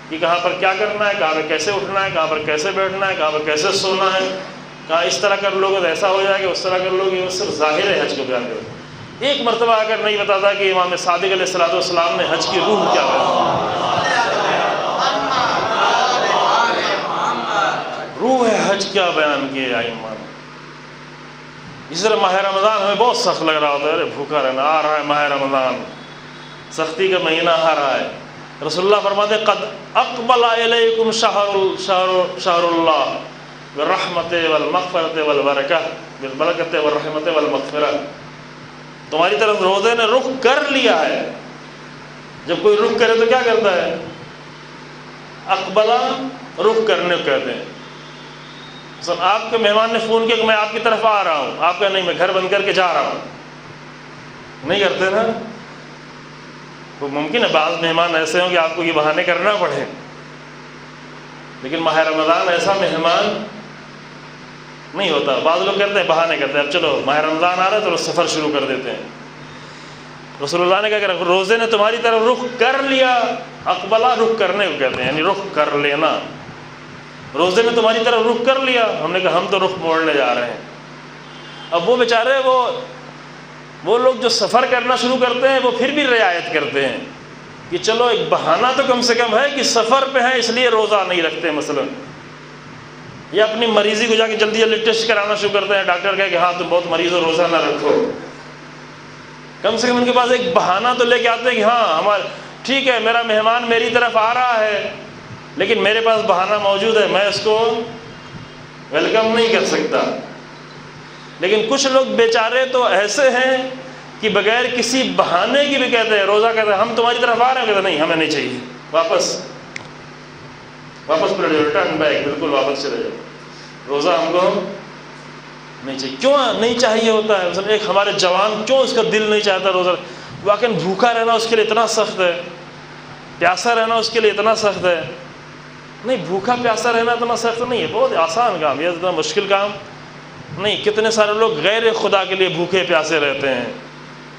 کہ کہاں پر کیا کرنا ہے، کہاں پر کیسے اٹھنا ہے، کہاں پر کیسے بیٹھنا ہے، کہاں پر کیسے سونا ہے، کہاں اس طرح کر لوگے تو ایسا ہو جائے گا، اس طرح کر لوگے، وہ صرف ظاہر حج کو بیان کرتا ہے۔ ایک مرتبہ آ کر نہیں بتاتا کہ امام صادق علیہ السلام نے حج کی روح کیا روح حج کیا بیان کیے ائمہ نے۔ اس طرح ماہ رمضان ہمیں بہت سخت لگ رہا ہوتا ہے، ارے بھوکا رہنا، آ رہا ہے ماہ رمضان، سختی کا مہینہ آ رہا ہے۔ رسول اللہ فرماتے ہیں قد اقبل الیکم شہر اللہ بالرحمت والمغفرت والبرکہ، بالبرکت والرحمت والمغفرہ، تمہاری طرف روزے نے رخ کر لیا ہے۔ جب کوئی رخ کرے تو کیا کرتا ہے؟ اقبلہ رخ کرنے کو کہتے ہیں۔ مثلا آپ کے مہمان نے فون کیا کہ میں آپ کی طرف آ رہا ہوں، آپ کا نہیں، میں گھر بند کر کے جا رہا ہوں، نہیں کرتے نا۔ تو ممکن ہے بعض مہمان ایسے ہوں کہ آپ کو یہ بہانے کرنا پڑے، لیکن ماہ رمضان ایسا مہمان نہیں ہوتا۔ بعض لوگ کرتے ہیں بہانے کرتے ہیں، اب چلو ماہ رمضان آ رہا ہے تو سفر شروع کر دیتے ہیں۔ رسول اللہ نے کہا کہ روزے نے تمہاری طرف رخ کر لیا، اقبلہ رخ کرنے کو کہتے ہیں، یعنی رخ کر لینا۔ روزے نے تمہاری طرف رخ کر لیا، ہم نے کہا ہم تو رخ موڑنے جا رہے ہیں۔ اب وہ بیچارے وہ لوگ جو سفر کرنا شروع کرتے ہیں وہ پھر بھی رعایت کرتے ہیں کہ چلو ایک بہانہ تو کم سے کم ہے کہ سفر پہ ہے اس لیے روزہ نہیں رکھتے مثلا، یا اپنی مریضی کو جا کے جلدی جلدی ٹیسٹ کرانا شروع کرتے ہیں، ڈاکٹر کہے کہ ہاں تم بہت مریض ہو، روزہ نہ رکھو۔ کم سے کم ان کے پاس ایک بہانہ تو لے کے آتے ہیں کہ ہاں ہمارا ٹھیک ہے، میرا مہمان میری طرف آ رہا ہے لیکن میرے پاس بہانہ موجود ہے، میں اس کو ویلکم نہیں کر سکتا۔ لیکن کچھ لوگ بیچارے تو ایسے ہیں کہ بغیر کسی بہانے کی بھی کہتے ہیں، روزہ کہتے ہیں ہم تمہاری طرف آ رہے ہیں، کہتے ہیں نہیں ہمیں نہیں چاہیے، واپس پلٹ جاؤ، ٹرن بیک، بالکل واپس چلے جاؤ، روزہ ہم کو نہیں چاہیے۔ کیوں نہیں چاہیے ہوتا ہے؟ مثلا ایک ہمارے جوان کیوں اس کا دل نہیں چاہتا روزہ؟ واقعا بھوکا رہنا اس کے لیے اتنا سخت ہے، پیاسا رہنا اس کے لیے اتنا سخت ہے؟ نہیں، بھوکا پیاسا رہنا اتنا سخت نہیں ہے، بہت آسان کام، یہ اتنا مشکل کام نہیں۔ کتنے سارے لوگ غیر خدا کے لیے بھوکے پیاسے رہتے ہیں،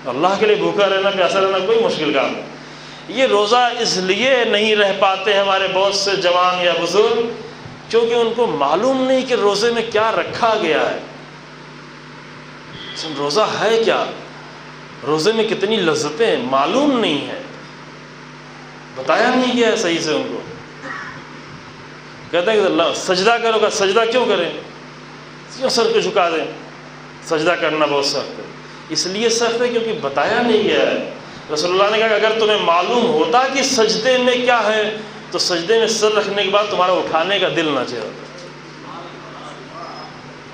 اللہ کے لیے بھوکا رہنا پیاسا رہنا کوئی مشکل کام نہیں۔ یہ روزہ اس لیے نہیں رہ پاتے ہمارے بہت سے جوان یا بزرگ کیونکہ ان کو معلوم نہیں کہ روزے میں کیا رکھا گیا ہے۔ روزہ ہے کیا، روزے میں کتنی لذتیں معلوم نہیں ہے، بتایا نہیں گیا ہے صحیح سے۔ ان کو کہتے ہیں کہ اللہ سجدہ کرو گا، سجدہ کیوں کریں، کیوں سر کو جھکا دیں؟ سجدہ کرنا بہت سخت ہے، اس لیے سخت ہے کیونکہ بتایا نہیں گیا ہے۔ رسول اللہ نے کہا کہ اگر تمہیں معلوم ہوتا کہ سجدے میں کیا ہے تو سجدے میں سر رکھنے کے بعد تمہارا اٹھانے کا دل نہ چاہتا،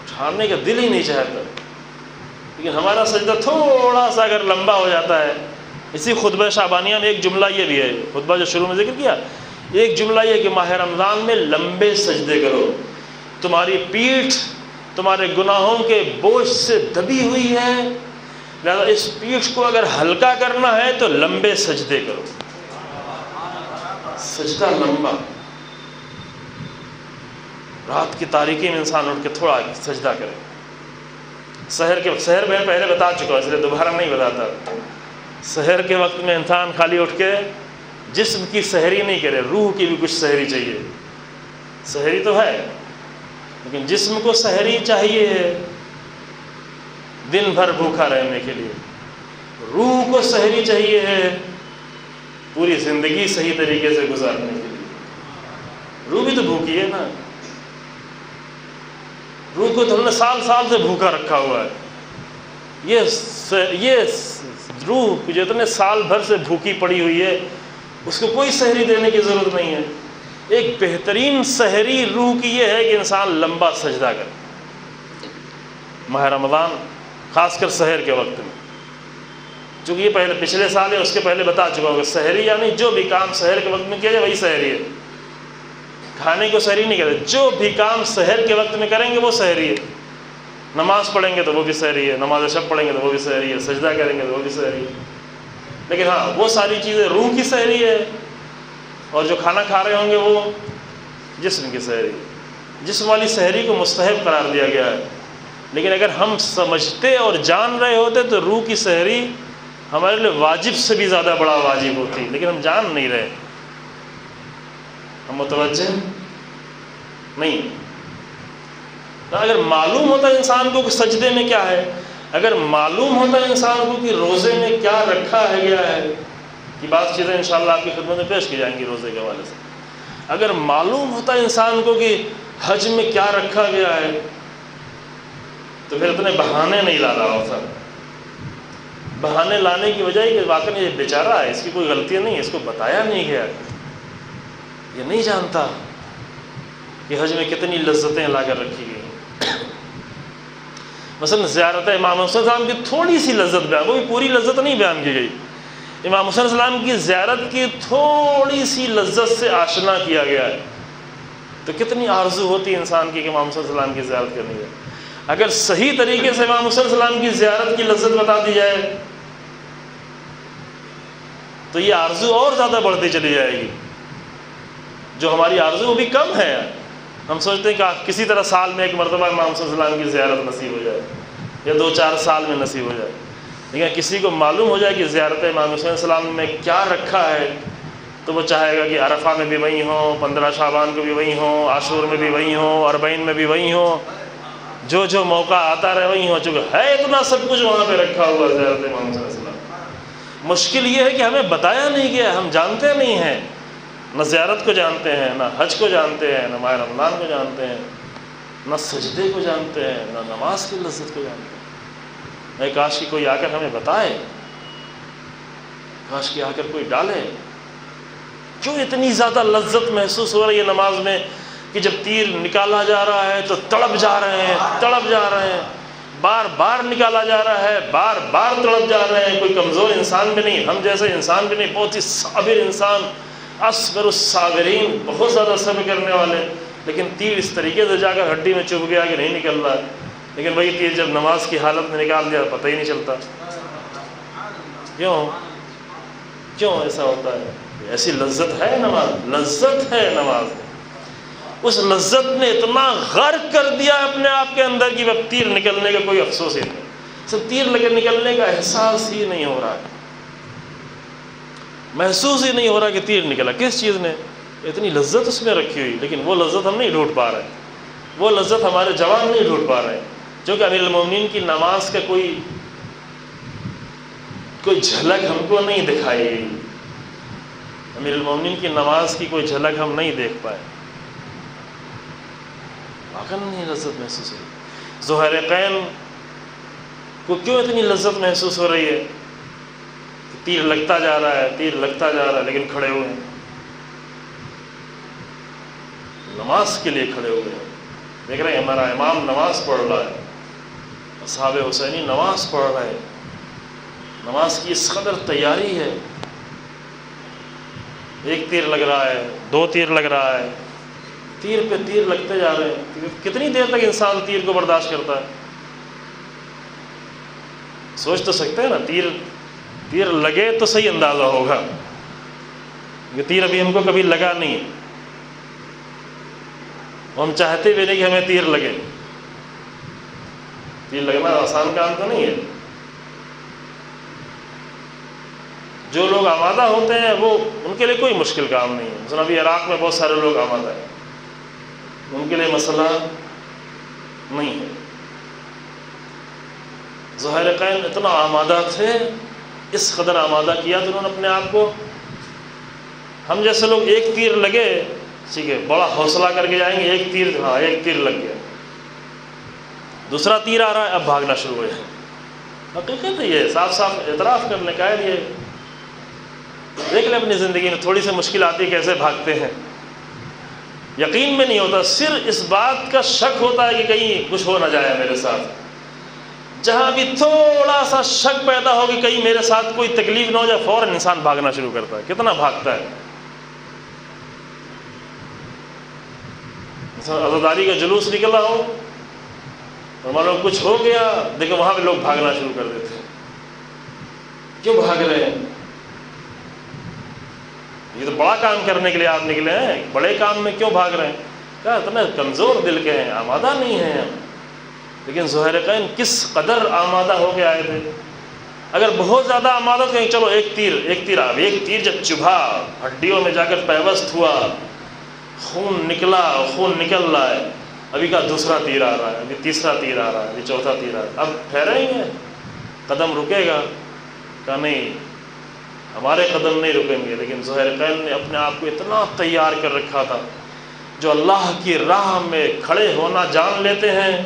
اٹھانے کا دل ہی نہیں چاہتا. لیکن ہمارا سجدہ تھوڑا سا اگر لمبا ہو جاتا ہے. اسی خطبہ شعبانیہ میں ایک جملہ یہ بھی ہے، خطبہ جو شروع میں ذکر کیا، ایک جملہ یہ کہ ماہ رمضان میں لمبے سجدے کرو. تمہاری پیٹھ تمہارے گناہوں کے بوجھ سے دبی ہوئی ہے، لہذا اس پیٹھ کو اگر ہلکا کرنا ہے تو لمبے سجدے کرو. سجدہ لمبا، رات کی تاریکی میں انسان اٹھ کے تھوڑا سجدہ کرے. سحر میں پہلے بتا چکا ہوں اس لیے دوبارہ نہیں بتاتا. سحر کے وقت میں انسان خالی اٹھ کے جسم کی سحری نہیں کرے، روح کی بھی کچھ سحری چاہیے. سحری تو ہے لیکن جسم کو سحری چاہیے دن بھر بھوکا رہنے کے لیے. روح کو سحری چاہیے ہے پوری زندگی صحیح طریقے سے گزارنے کے لیے. روح بھی تو بھوکی ہے نا، روح کو تو ہم نے سال سال سے بھوکا رکھا ہوا ہے. یہ روح جو اتنے سال بھر سے بھوکی پڑی ہوئی ہے اس کو کوئی سحری دینے کی ضرورت نہیں ہے. ایک بہترین سحری روح کی یہ ہے کہ انسان لمبا سجدہ کرے ماہ رمضان، خاص کر سحر کے وقت میں. چونکہ یہ پہلے پچھلے سال ہے اس کے پہلے بتا چکا ہوں کہ سحری یعنی جو بھی کام سحر کے وقت میں کیا جائے وہی سحری ہے. کھانے کو سحری نہیں کہتے، جو بھی کام سحر کے وقت میں کریں گے وہ سحری ہے. نماز پڑھیں گے تو وہ بھی سحری ہے، نماز شب پڑھیں گے تو وہ بھی سحری ہے، سجدہ کریں گے تو وہ بھی سحری ہے. لیکن ہاں وہ ساری چیزیں روح کی سحری ہے، اور جو کھانا کھا رہے ہوں گے وہ جسم کی سحری. جسم والی سحری کو مستحب قرار دیا گیا ہے. لیکن اگر ہم سمجھتے اور جان رہے ہوتے تو روح کی سحری ہمارے لیے واجب سے بھی زیادہ بڑا واجب ہوتی، لیکن ہم جان نہیں رہے، ہم متوجہ نہیں. اگر معلوم ہوتا انسان کو کہ سجدے میں کیا ہے، اگر معلوم ہوتا انسان کو کہ روزے میں کیا رکھا ہے گیا ہے، یہ بات چیزیں انشاءاللہ آپ کی خدمت میں پیش کی جائیں گی روزے کے حوالے سے. اگر معلوم ہوتا انسان کو کہ حج میں کیا رکھا گیا ہے تو پھر اتنے بہانے نہیں لا رہا ہوتا. بہانے لانے کی وجہ کہ واقعی یہ بیچارہ ہے، اس کی کوئی غلطی نہیں ہے، اس کو بتایا نہیں گیا، یہ نہیں جانتا کہ حج میں کتنی لذتیں لا کر رکھی گئی. مثلا زیارت امام حسین صاحب کی تھوڑی سی لذت بیان، وہ بھی پوری لذت نہیں بیان کی گئی. امام حسین السلام کی زیارت کی تھوڑی سی لذت سے آشنا کیا گیا ہے. تو کتنی آرزو ہوتی انسان کی کہ امام حسین السلام کی زیارت کرنی ہے. اگر صحیح طریقے سے امام حسین السلام کی زیارت کی لذت بتا دی جائے تو یہ آرزو اور زیادہ بڑھتی چلی جائے گی. جو ہماری آرزو وہ بھی کم ہے، ہم سوچتے ہیں کہ کسی طرح سال میں ایک مرتبہ امام حسین السلام کی زیارت نصیب ہو جائے یا 2-4 سال میں نصیب ہو جائے. لیکن کسی کو معلوم ہو جائے کہ زیارت امام حسین السلام میں کیا رکھا ہے تو وہ چاہے گا کہ عرفہ میں بھی وہی ہوں، 15 شعبان کو بھی وہی ہوں، عاشور میں بھی وہی ہوں، اربعین میں بھی وہی ہوں، جو موقع آتا رہے وہی ہو. چکا ہے اتنا سب کچھ وہاں پہ رکھا ہوا زیارت امام حسین السلام. مشکل یہ ہے کہ ہمیں بتایا نہیں گیا، ہم جانتے نہیں ہیں، نہ زیارت کو جانتے ہیں، نہ حج کو جانتے ہیں، نہ ماہ رمضان کو جانتے ہیں، نہ سجدے کو جانتے ہیں، نہ نماز کی لذت کو جانتے ہیں. کاش کی کوئی آ کر ہمیں بتائے، کاش کی آ کر کوئی ڈالے. کیوں اتنی زیادہ لذت محسوس ہو رہی ہے نماز میں کہ جب تیر نکالا جا رہا ہے تو تڑپ جا رہے ہیں، بار بار نکالا جا رہا ہے، بار بار تڑپ جا رہے ہیں. کوئی کمزور انسان بھی نہیں، ہم جیسے انسان بھی نہیں، بہت ہی صابر انسان، اصبر الصابرین، بہت زیادہ صبر کرنے والے. لیکن تیر اس طریقے سے جا کر ہڈی میں چبھ گیا کہ نہیں نکل رہا ہے. لیکن وہی تیر جب نماز کی حالت میں نکال دیا پتہ ہی نہیں چلتا. کیوں ایسا ہوتا ہے؟ ایسی لذت ہے نماز، لذت ہے نماز. اس لذت نے اتنا غرق کر دیا اپنے آپ کے اندر کہ اب تیر نکلنے کا کوئی افسوس ہی نہیں، صرف تیر نکلنے کا احساس ہی نہیں ہو رہا ہے، محسوس ہی نہیں ہو رہا کہ تیر نکلا. کس چیز نے اتنی لذت اس میں رکھی ہوئی، لیکن وہ لذت ہم نہیں ڈھونڈ پا رہے، وہ لذت ہمارے جوان نہیں ڈھونڈ پا رہے. کیونکہ امیر المومنین کی نماز کا کوئی جھلک ہم کو نہیں دکھائی گئی، امیر المومنین کی نماز کی کوئی جھلک ہم نہیں دیکھ پائے. واقعی نہیں لذت محسوس ہوئی. ظہرقین کو کیوں اتنی لذت محسوس ہو رہی ہے؟ تیر لگتا جا رہا ہے، تیر لگتا جا رہا ہے، لیکن کھڑے ہوئے ہیں، نماز کے لیے کھڑے ہوئے ہیں۔ دیکھ رہے ہیں ہمارا امام نماز پڑھ رہا ہے، اصحاب حسینی نماز پڑھ رہے ہیں، نماز کی اس قدر تیاری ہے، ایک تیر لگ رہا ہے، دو تیر لگ رہا ہے، تیر پہ تیر لگتے جا رہے ہیں۔ کتنی دیر تک انسان تیر کو برداشت کرتا ہے؟ سوچ تو سکتے ہیں نا، تیر لگے تو صحیح اندازہ ہوگا، یہ تیر ابھی ہم کو کبھی لگا نہیں ہے، ہم چاہتے بھی نہیں کہ ہمیں تیر لگے۔ تیر لگنا آسان کام تو نہیں ہے۔ جو لوگ آمادہ ہوتے ہیں وہ ان کے لیے کوئی مشکل کام نہیں ہے۔ مثلا ابھی عراق میں بہت سارے لوگ آمادہ ہیں، ان کے لیے مسئلہ نہیں ہے۔ ظاہرقین اتنا آمادہ تھے، اس قدر آمادہ کیا تو انہوں نے اپنے آپ کو، ہم جیسے لوگ ایک تیر لگے ٹھیک ہے بڑا حوصلہ کر کے جائیں گے، ایک تیر، ہاں ایک تیر لگ گیا، دوسرا تیر آ رہا ہے، اب بھاگنا شروع ہو جائے۔ حقیقت ہے یہ، صاف صاف اعتراف کرنے کا ہے۔ یہ دیکھ لیں اپنی زندگی میں تھوڑی سی مشکل آتی ہے کیسے بھاگتے ہیں، یقین میں نہیں ہوتا، صرف اس بات کا شک ہوتا ہے کہ کہیں کچھ ہو نہ جائے میرے ساتھ۔ جہاں بھی تھوڑا سا شک پیدا ہو کہ کہیں میرے ساتھ کوئی تکلیف نہ ہو جائے، فوراً انسان بھاگنا شروع کرتا ہے۔ کتنا بھاگتا ہے، عزاداری کا جلوس نکلا ہو اور معلوم کچھ ہو گیا، دیکھو وہاں پہ لوگ بھاگنا شروع کر دیتے ہیں۔ کیوں بھاگ رہے ہیں؟ یہ تو بڑا کام کرنے کے لیے آپ نکلے ہیں، بڑے کام میں کیوں بھاگ رہے ہیں؟ کیا اتنے کمزور دل کے ہیں، آمادہ نہیں ہیں ہم۔ لیکن ظاہرقین کس قدر آمادہ ہو کے آئے تھے۔ اگر بہت زیادہ آمادہ تو کہیں چلو ایک تیر جب چبھا، ہڈیوں میں جا کر پیوست ہوا، خون نکلا، خون نکل رہا ہے، ابھی کا دوسرا تیر آ رہا ہے، ابھی تیسرا تیر آ رہا ہے، ابھی چوتھا تیر آ رہا ہے، اب ٹھہریں گے، قدم رکے گا؟ کہا نہیں، ہمارے قدم نہیں رکیں گے۔ لیکن ظاہرقین نے اپنے آپ کو اتنا تیار کر رکھا تھا، جو اللہ کی راہ میں کھڑے ہونا جان لیتے ہیں،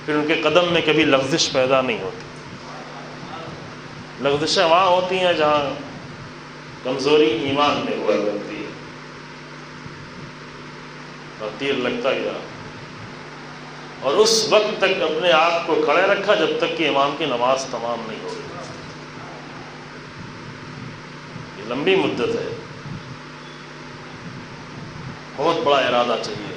پھر ان کے قدم میں کبھی لغزش پیدا نہیں ہوتی۔ لغزشیں وہاں ہوتی ہیں جہاں کمزوری ایمان میں ہوا کرتی ہے، اور تیر لگتا گیا، اور اس وقت تک اپنے آپ کو کھڑے رکھا جب تک کہ امام کی نماز تمام نہیں ہو گئی۔ یہ لمبی مدت ہے، بہت بڑا ارادہ چاہیے۔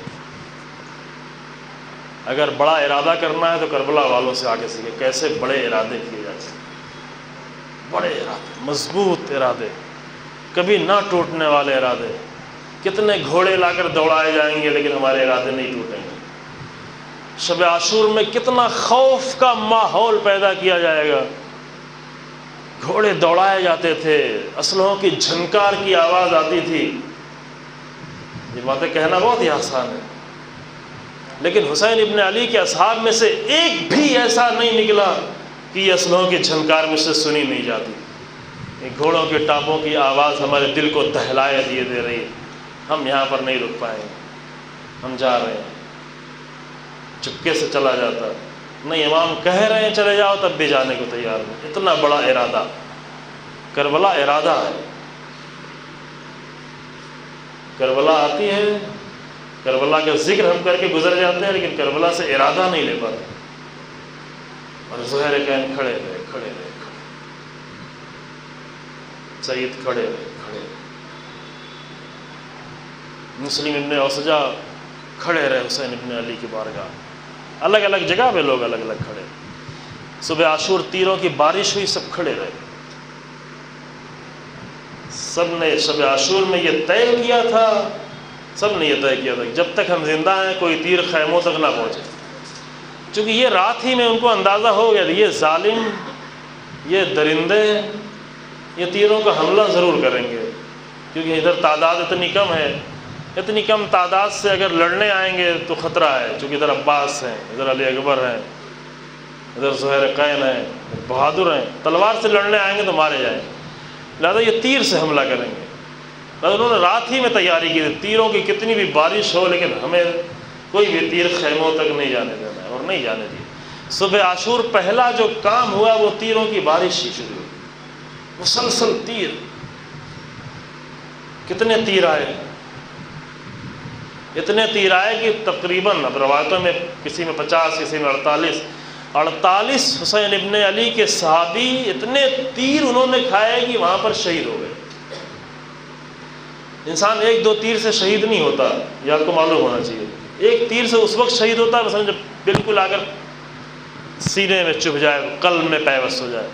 اگر بڑا ارادہ کرنا ہے تو کربلا والوں سے آگے سیکھے کیسے بڑے ارادے کیے جاتے ہیں۔ بڑے ارادے، مضبوط ارادے، کبھی نہ ٹوٹنے والے ارادے۔ کتنے گھوڑے لا کر دوڑائے جائیں گے لیکن ہمارے ارادے نہیں ٹوٹیں گے۔ شب عاشور میں کتنا خوف کا ماحول پیدا کیا جائے گا، گھوڑے دوڑائے جاتے تھے، اسلحوں کی جھنکار کی آواز آتی تھی۔ یہ باتیں کہنا بہت ہی آسان ہے، لیکن حسین ابن علی کے اصحاب میں سے ایک بھی ایسا نہیں نکلا کہ یہ اسلحوں کی جھنکار مجھ سے سنی نہیں جاتی۔ یہ گھوڑوں کے ٹاپوں کی آواز ہمارے دل کو دہلائے دیے دے رہی ہے، ہم یہاں پر نہیں رک پائیں گے، ہم جا رہے ہیں۔ چپکے سے چلا جاتا، نہیں امام کہہ رہے ہیں چلے جاؤ تب بھی جانے کو تیار نہیں۔ اتنا بڑا ارادہ، کربلا ارادہ ہے۔ کربلا آتی ہے، کربلا کا ذکر ہم کر کے گزر جاتے ہیں، لیکن کربلا سے ارادہ نہیں لے پاتے۔ اور ظاہرقین کھڑے رہے، کھڑے رہے، سید کھڑے رہے، کھڑے رہے، مسلم ابن اوسجہ کھڑے رہے حسین ابن علی کی بارگاہ۔ الگ الگ جگہ پہ لوگ الگ الگ کھڑے۔ صبح عاشور تیروں کی بارش ہوئی، سب کھڑے رہے۔ سب نے شب عاشور میں یہ طے کیا تھا، سب نے یہ طے کیا تھا کہ جب تک ہم زندہ ہیں کوئی تیر خیموں تک نہ پہنچے، چونکہ یہ رات ہی میں ان کو اندازہ ہو گیا یہ ظالم، یہ درندے، یہ تیروں کا حملہ ضرور کریں گے، کیونکہ ادھر تعداد اتنی کم ہے۔ اتنی کم تعداد سے اگر لڑنے آئیں گے تو خطرہ ہے، چونکہ ادھر عباس ہیں، ادھر علی اکبر ہیں، ادھر ظاہرقین ہیں، بہادر ہیں، تلوار سے لڑنے آئیں گے تو مارے جائیں، لہذا یہ تیر سے حملہ کریں گے۔ لہذا انہوں نے رات ہی میں تیاری کی تھی، تیروں کی کتنی بھی بارش ہو لیکن ہمیں کوئی بھی تیر خیموں تک نہیں جانے دینا ہے، اور نہیں جانے دیے۔ صبح عاشور پہلا جو کام ہوا وہ تیروں کی بارش ہی شروع ہوئی۔ مسلسل تیر. کتنے تیر آئے؟ اتنے تیر آئے کہ تقریباً اب روایتوں میں کسی میں 50 کسی میں 48 حسین ابن علی کے صحابی اتنے تیر انہوں نے کھائے کہ وہاں پر شہید ہو گئے. انسان 1-2 تیر سے شہید نہیں ہوتا، یہ آپ کو معلوم ہونا چاہیے. ایک تیر سے اس وقت شہید ہوتا ہے مثلا جب بالکل اگر سینے میں چبھ جائے، قلب میں پیوست ہو جائے،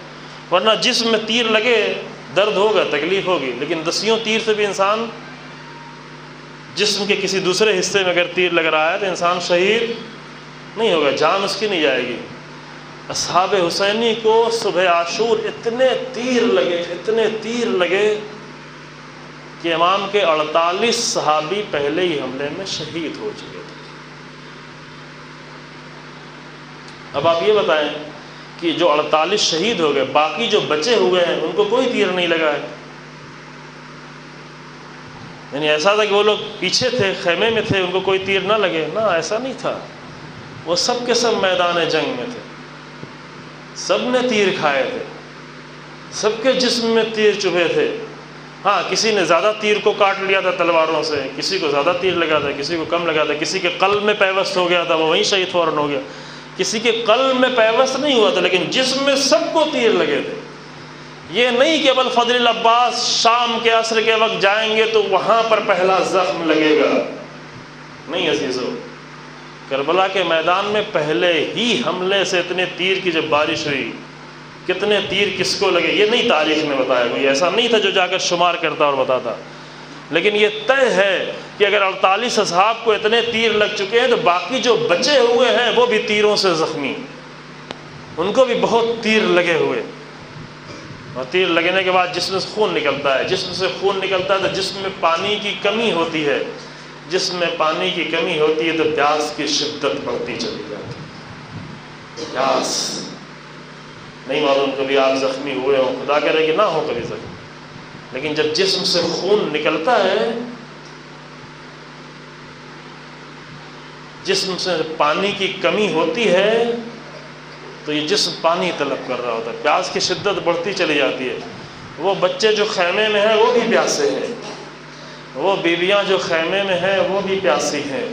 ورنہ جسم میں تیر لگے درد ہوگا، تکلیف ہوگی. لیکن 10 تیر سے بھی انسان جسم کے کسی دوسرے حصے میں اگر تیر لگ رہا ہے تو انسان شہید نہیں ہوگا، جان اس کی نہیں جائے گی. اصحاب حسینی کو صبح عاشور اتنے تیر لگے کہ امام کے 48 صحابی پہلے ہی حملے میں شہید ہو چکے تھے. اب آپ یہ بتائیں کہ جو 48 شہید ہو گئے، باقی جو بچے ہوئے ہیں ان کو کوئی تیر نہیں لگا ہے. یعنی ایسا تھا کہ وہ لوگ پیچھے تھے، خیمے میں تھے، ان کو کوئی تیر نہ لگے؟ نہ، ایسا نہیں تھا. وہ سب کے سب میدان جنگ میں تھے، سب نے تیر کھائے تھے، سب کے جسم میں تیر چبھے تھے. ہاں، کسی نے زیادہ تیر کو کاٹ لیا تھا تلواروں سے، کسی کو زیادہ تیر لگا تھا، کسی کو کم لگا تھا، کسی کے قلب میں پیوست ہو گیا تھا، وہ وہیں شہید فوراً ہو گیا. کسی کے قلب میں پیوست نہیں ہوا تھا لیکن جسم میں سب کو تیر لگے تھے. یہ نہیں کہ ابوالفضل العباس شام کے عصر کے وقت جائیں گے تو وہاں پر پہلا زخم لگے گا. نہیں عزیزو، کربلا کے میدان میں پہلے ہی حملے سے اتنے تیر کی جب بارش ہوئی، کتنے تیر کس کو لگے یہ نہیں تاریخ میں بتایا. کوئی ایسا نہیں تھا جو جا کر شمار کرتا اور بتاتا. لیکن یہ طے ہے کہ اگر 48 اصحاب کو اتنے تیر لگ چکے ہیں تو باقی جو بچے ہوئے ہیں وہ بھی تیروں سے زخمی، ان کو بھی بہت تیر لگے ہوئے. اور تیر لگنے کے بعد جسم سے خون نکلتا ہے. جسم سے خون نکلتا ہے تو جسم میں پانی کی کمی ہوتی ہے. جسم میں پانی کی کمی ہوتی ہے تو پیاس کی شدت بڑھتی چلی جاتی ہے. پیاس نہیں معلوم کبھی آپ زخمی ہوئے ہوں، خدا کرے کہ نہ ہو کبھی زخمی، لیکن جب جسم سے خون نکلتا ہے، جسم سے پانی کی کمی ہوتی ہے تو یہ جسم پانی طلب کر رہا ہوتا ہے، پیاس کی شدت بڑھتی چلی جاتی ہے. وہ بچے جو خیمے میں ہیں وہ بھی پیاسے ہیں، وہ بیویاں جو خیمے میں ہیں وہ بھی پیاسی ہیں.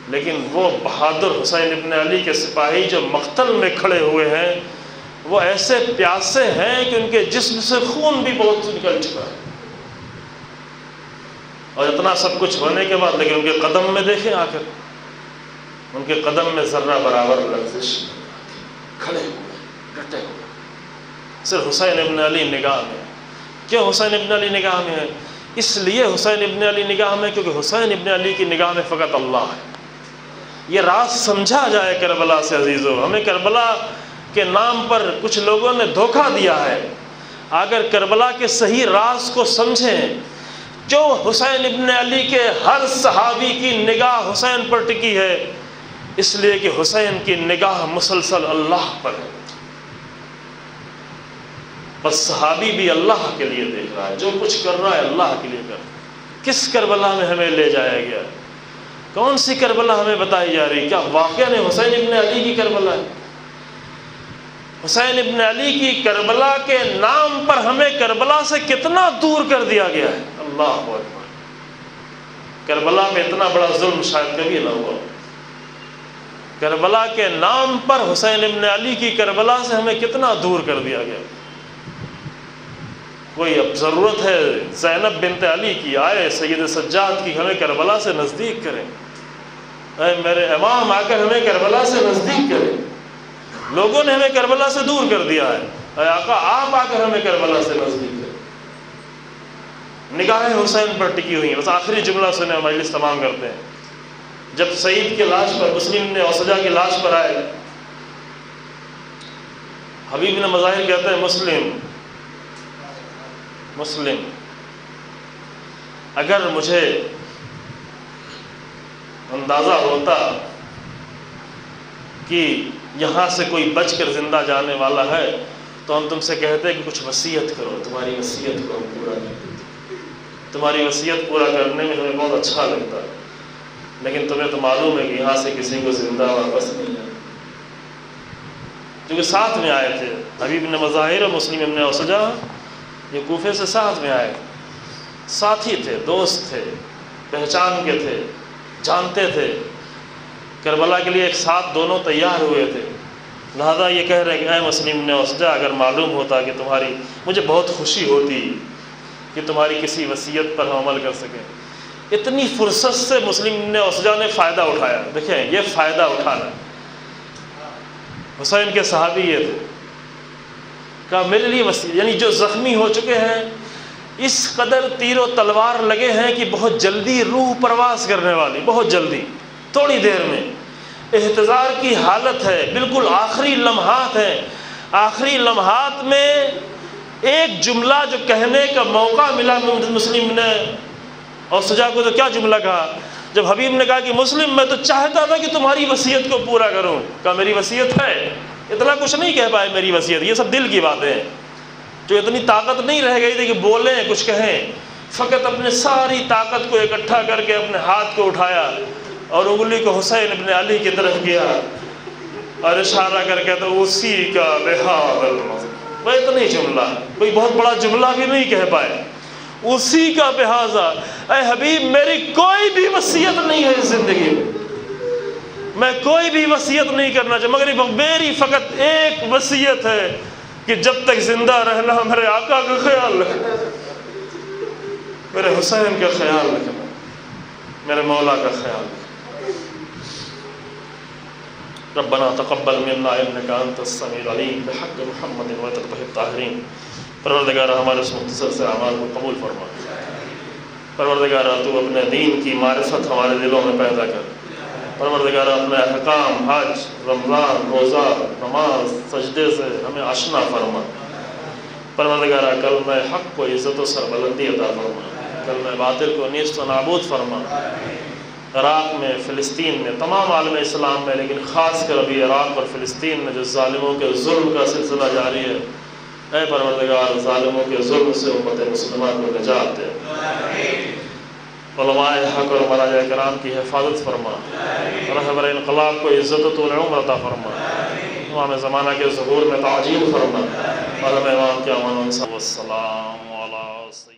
لیکن وہ بہادر حسین ابن علی کے سپاہی جو مقتل میں کھڑے ہوئے ہیں وہ ایسے پیاسے ہیں کہ ان کے جسم سے خون بھی بہت نکل چکا ہے. اور اتنا سب کچھ ہونے کے بعد لیکن ان کے قدم میں دیکھیں، آ کر ان کے قدم میں ذرہ برابر لرزش، کھڑے ہوئے، ڈٹے ہوئے. صرف حسین ابن علی نگاہ میں. کیوں حسین ابن علی نگاہ میں ہے؟ اس لیے حسین ابن علی نگاہ میں کیونکہ حسین ابن علی کی نگاہ میں فقط اللہ ہے. یہ راز سمجھا جائے کربلا سے عزیزو. ہمیں کربلا کے نام پر کچھ لوگوں نے دھوکہ دیا ہے. اگر کربلا کے صحیح راز کو سمجھیں، جو حسین ابن علی کے ہر صحابی کی نگاہ حسین پر ٹکی ہے، اس لیے کہ حسین کی نگاہ مسلسل اللہ پر ہے. بس صحابی بھی اللہ کے لیے دیکھ رہا ہے، جو کچھ کر رہا ہے اللہ کے لیے کر رہا ہے. کس کربلا میں ہمیں لے جایا گیا؟ کون سی کربلا ہمیں بتائی جا رہی؟ کیا واقعہ نے حسین ابن علی کی کربلا ہے؟ حسین ابن علی کی کربلا کے نام پر ہمیں کربلا سے کتنا دور کر دیا گیا ہے. اللہ اکبر. کربلا میں اتنا بڑا ظلم شاید کبھی نہ ہوا. کربلا کے نام پر حسین ابن علی کی کربلا سے ہمیں کتنا دور کر دیا گیا. کوئی اب ضرورت ہے زینب بنت علی کی، آئے سید سجاد کی، ہمیں کربلا سے نزدیک کریں. اے میرے امام، آ کر ہمیں کربلا سے نزدیک کریں. لوگوں نے ہمیں کربلا سے دور کر دیا ہے. اے آقا، آپ آ کر ہمیں کربلا سے نزدیک کریں. نگاہیں حسین پر ٹکی ہوئی ہیں. بس آخری جملہ سنے، مجلس تمام کرتے ہیں. جب سعید کی لاش پر، مسلم نے اوسجا کی لاش پر آئے، حبیب نے مظاہر کہتے ہیں مسلم اگر مجھے اندازہ ہوتا کہ یہاں سے کوئی بچ کر زندہ جانے والا ہے تو ہم تم سے کہتے کہ کچھ وصیت کرو، تمہاری وصیت کو ہم پورا کر دیتے. تمہاری وصیت پورا کرنے میں ہمیں بہت اچھا لگتا ہے، لیکن تمہیں تو معلوم ہے کہ یہاں سے کسی کو زندہ واپس نہیں ہے. کیونکہ ساتھ میں آئے تھے حبیب نے مظاہر اور مسلم ابن اوسجا، یہ کوفے سے ساتھ میں آئے، ساتھی تھے، دوست تھے، پہچان کے تھے، جانتے تھے، کربلا کے لیے ایک ساتھ دونوں تیار ہوئے تھے۔ لہذا یہ کہہ رہے ہیں کہ اے مسلم ابن اسجع، اگر معلوم ہوتا کہ تمہاری، مجھے بہت خوشی ہوتی کہ تمہاری کسی وصیت پر ہم عمل کر سکیں۔ اتنی فرصت سے مسلم ابن اسجع نے فائدہ اٹھایا۔ دیکھیں یہ فائدہ اٹھانا، حسین کے صحابی یہ تھے، کہا میرے لیے وصیت، یعنی جو زخمی ہو چکے ہیں، اس قدر تیر و تلوار لگے ہیں کہ بہت جلدی روح پرواز کرنے والی، بہت جلدی، تھوڑی دیر میں احتضار کی حالت ہے، بالکل آخری لمحات ہیں۔ آخری لمحات میں ایک جملہ جو کہنے کا موقع ملا مسلم نے اور سجا کو، تو کیا جملہ کہا؟ جب حبیب نے کہا کہ مسلم میں تو چاہتا تھا کہ تمہاری وصیت کو پورا کروں، کہا میری وصیت ہے، اتنا کچھ نہیں کہہ پائے میری وصیت، یہ سب دل کی باتیں ہیں، جو اتنی طاقت نہیں رہ گئی تھی کہ بولیں کچھ کہیں، فقط اپنے ساری طاقت کو اکٹھا کر کے اپنے ہاتھ کو اٹھایا اور انگلی کو حسین ابن علی کی طرف کیا اور اشارہ کر کے تو اسی کا بہاد المظلوم، وہ اتنا ہی جملہ، کوئی بہت بڑا جملہ بھی نہیں کہہ پائے، اسی کا بہذا، اے حبیب میری کوئی بھی وصیت نہیں ہے اس زندگی میں کوئی بھی وصیت نہیں کرنا چاہتا، مگر میری فقط ایک وصیت ہے کہ جب تک زندہ رہنا میرے آقا کا خیال رکھنا، میرے حسین کا خیال رکھنا، میرے مولا کا خیال رکھنا۔ ربنا تقبل منا انك انت السميع العليم بحق محمد وتطهر الطاهرين۔ پروردگار ہمارے اس مختصر سے اعمال کو قبول فرما۔ پروردگار تو اپنے دین کی معرفت ہمارے دلوں میں پیدا کر۔ پروردگار اپنے احکام، حج، رمضان، روزہ، نماز، سجدے سے ہمیں آشنا فرما۔ پروردگار کلمہ حق کو عزت و سربلندی عطا فرما، کلمہ باطل کو نیست و نابود فرما۔ عراق میں، فلسطین میں، تمام عالم اسلام میں، لیکن خاص کر ابھی عراق اور فلسطین میں جو ظالموں کے ظلم کا سلسلہ جاری ہے، اے پروردگار ظالموں کے ظلم سے امت مسلمہ کو نجات دے۔ علماء حق اور مراجع کرام کی حفاظت فرما، رہبر انقلاب کو عزت و طول عمر عطا فرما، امام زمانہ کے ظہور میں تعجیل فرما، اور ہمیں امام کے امان و والسلام علی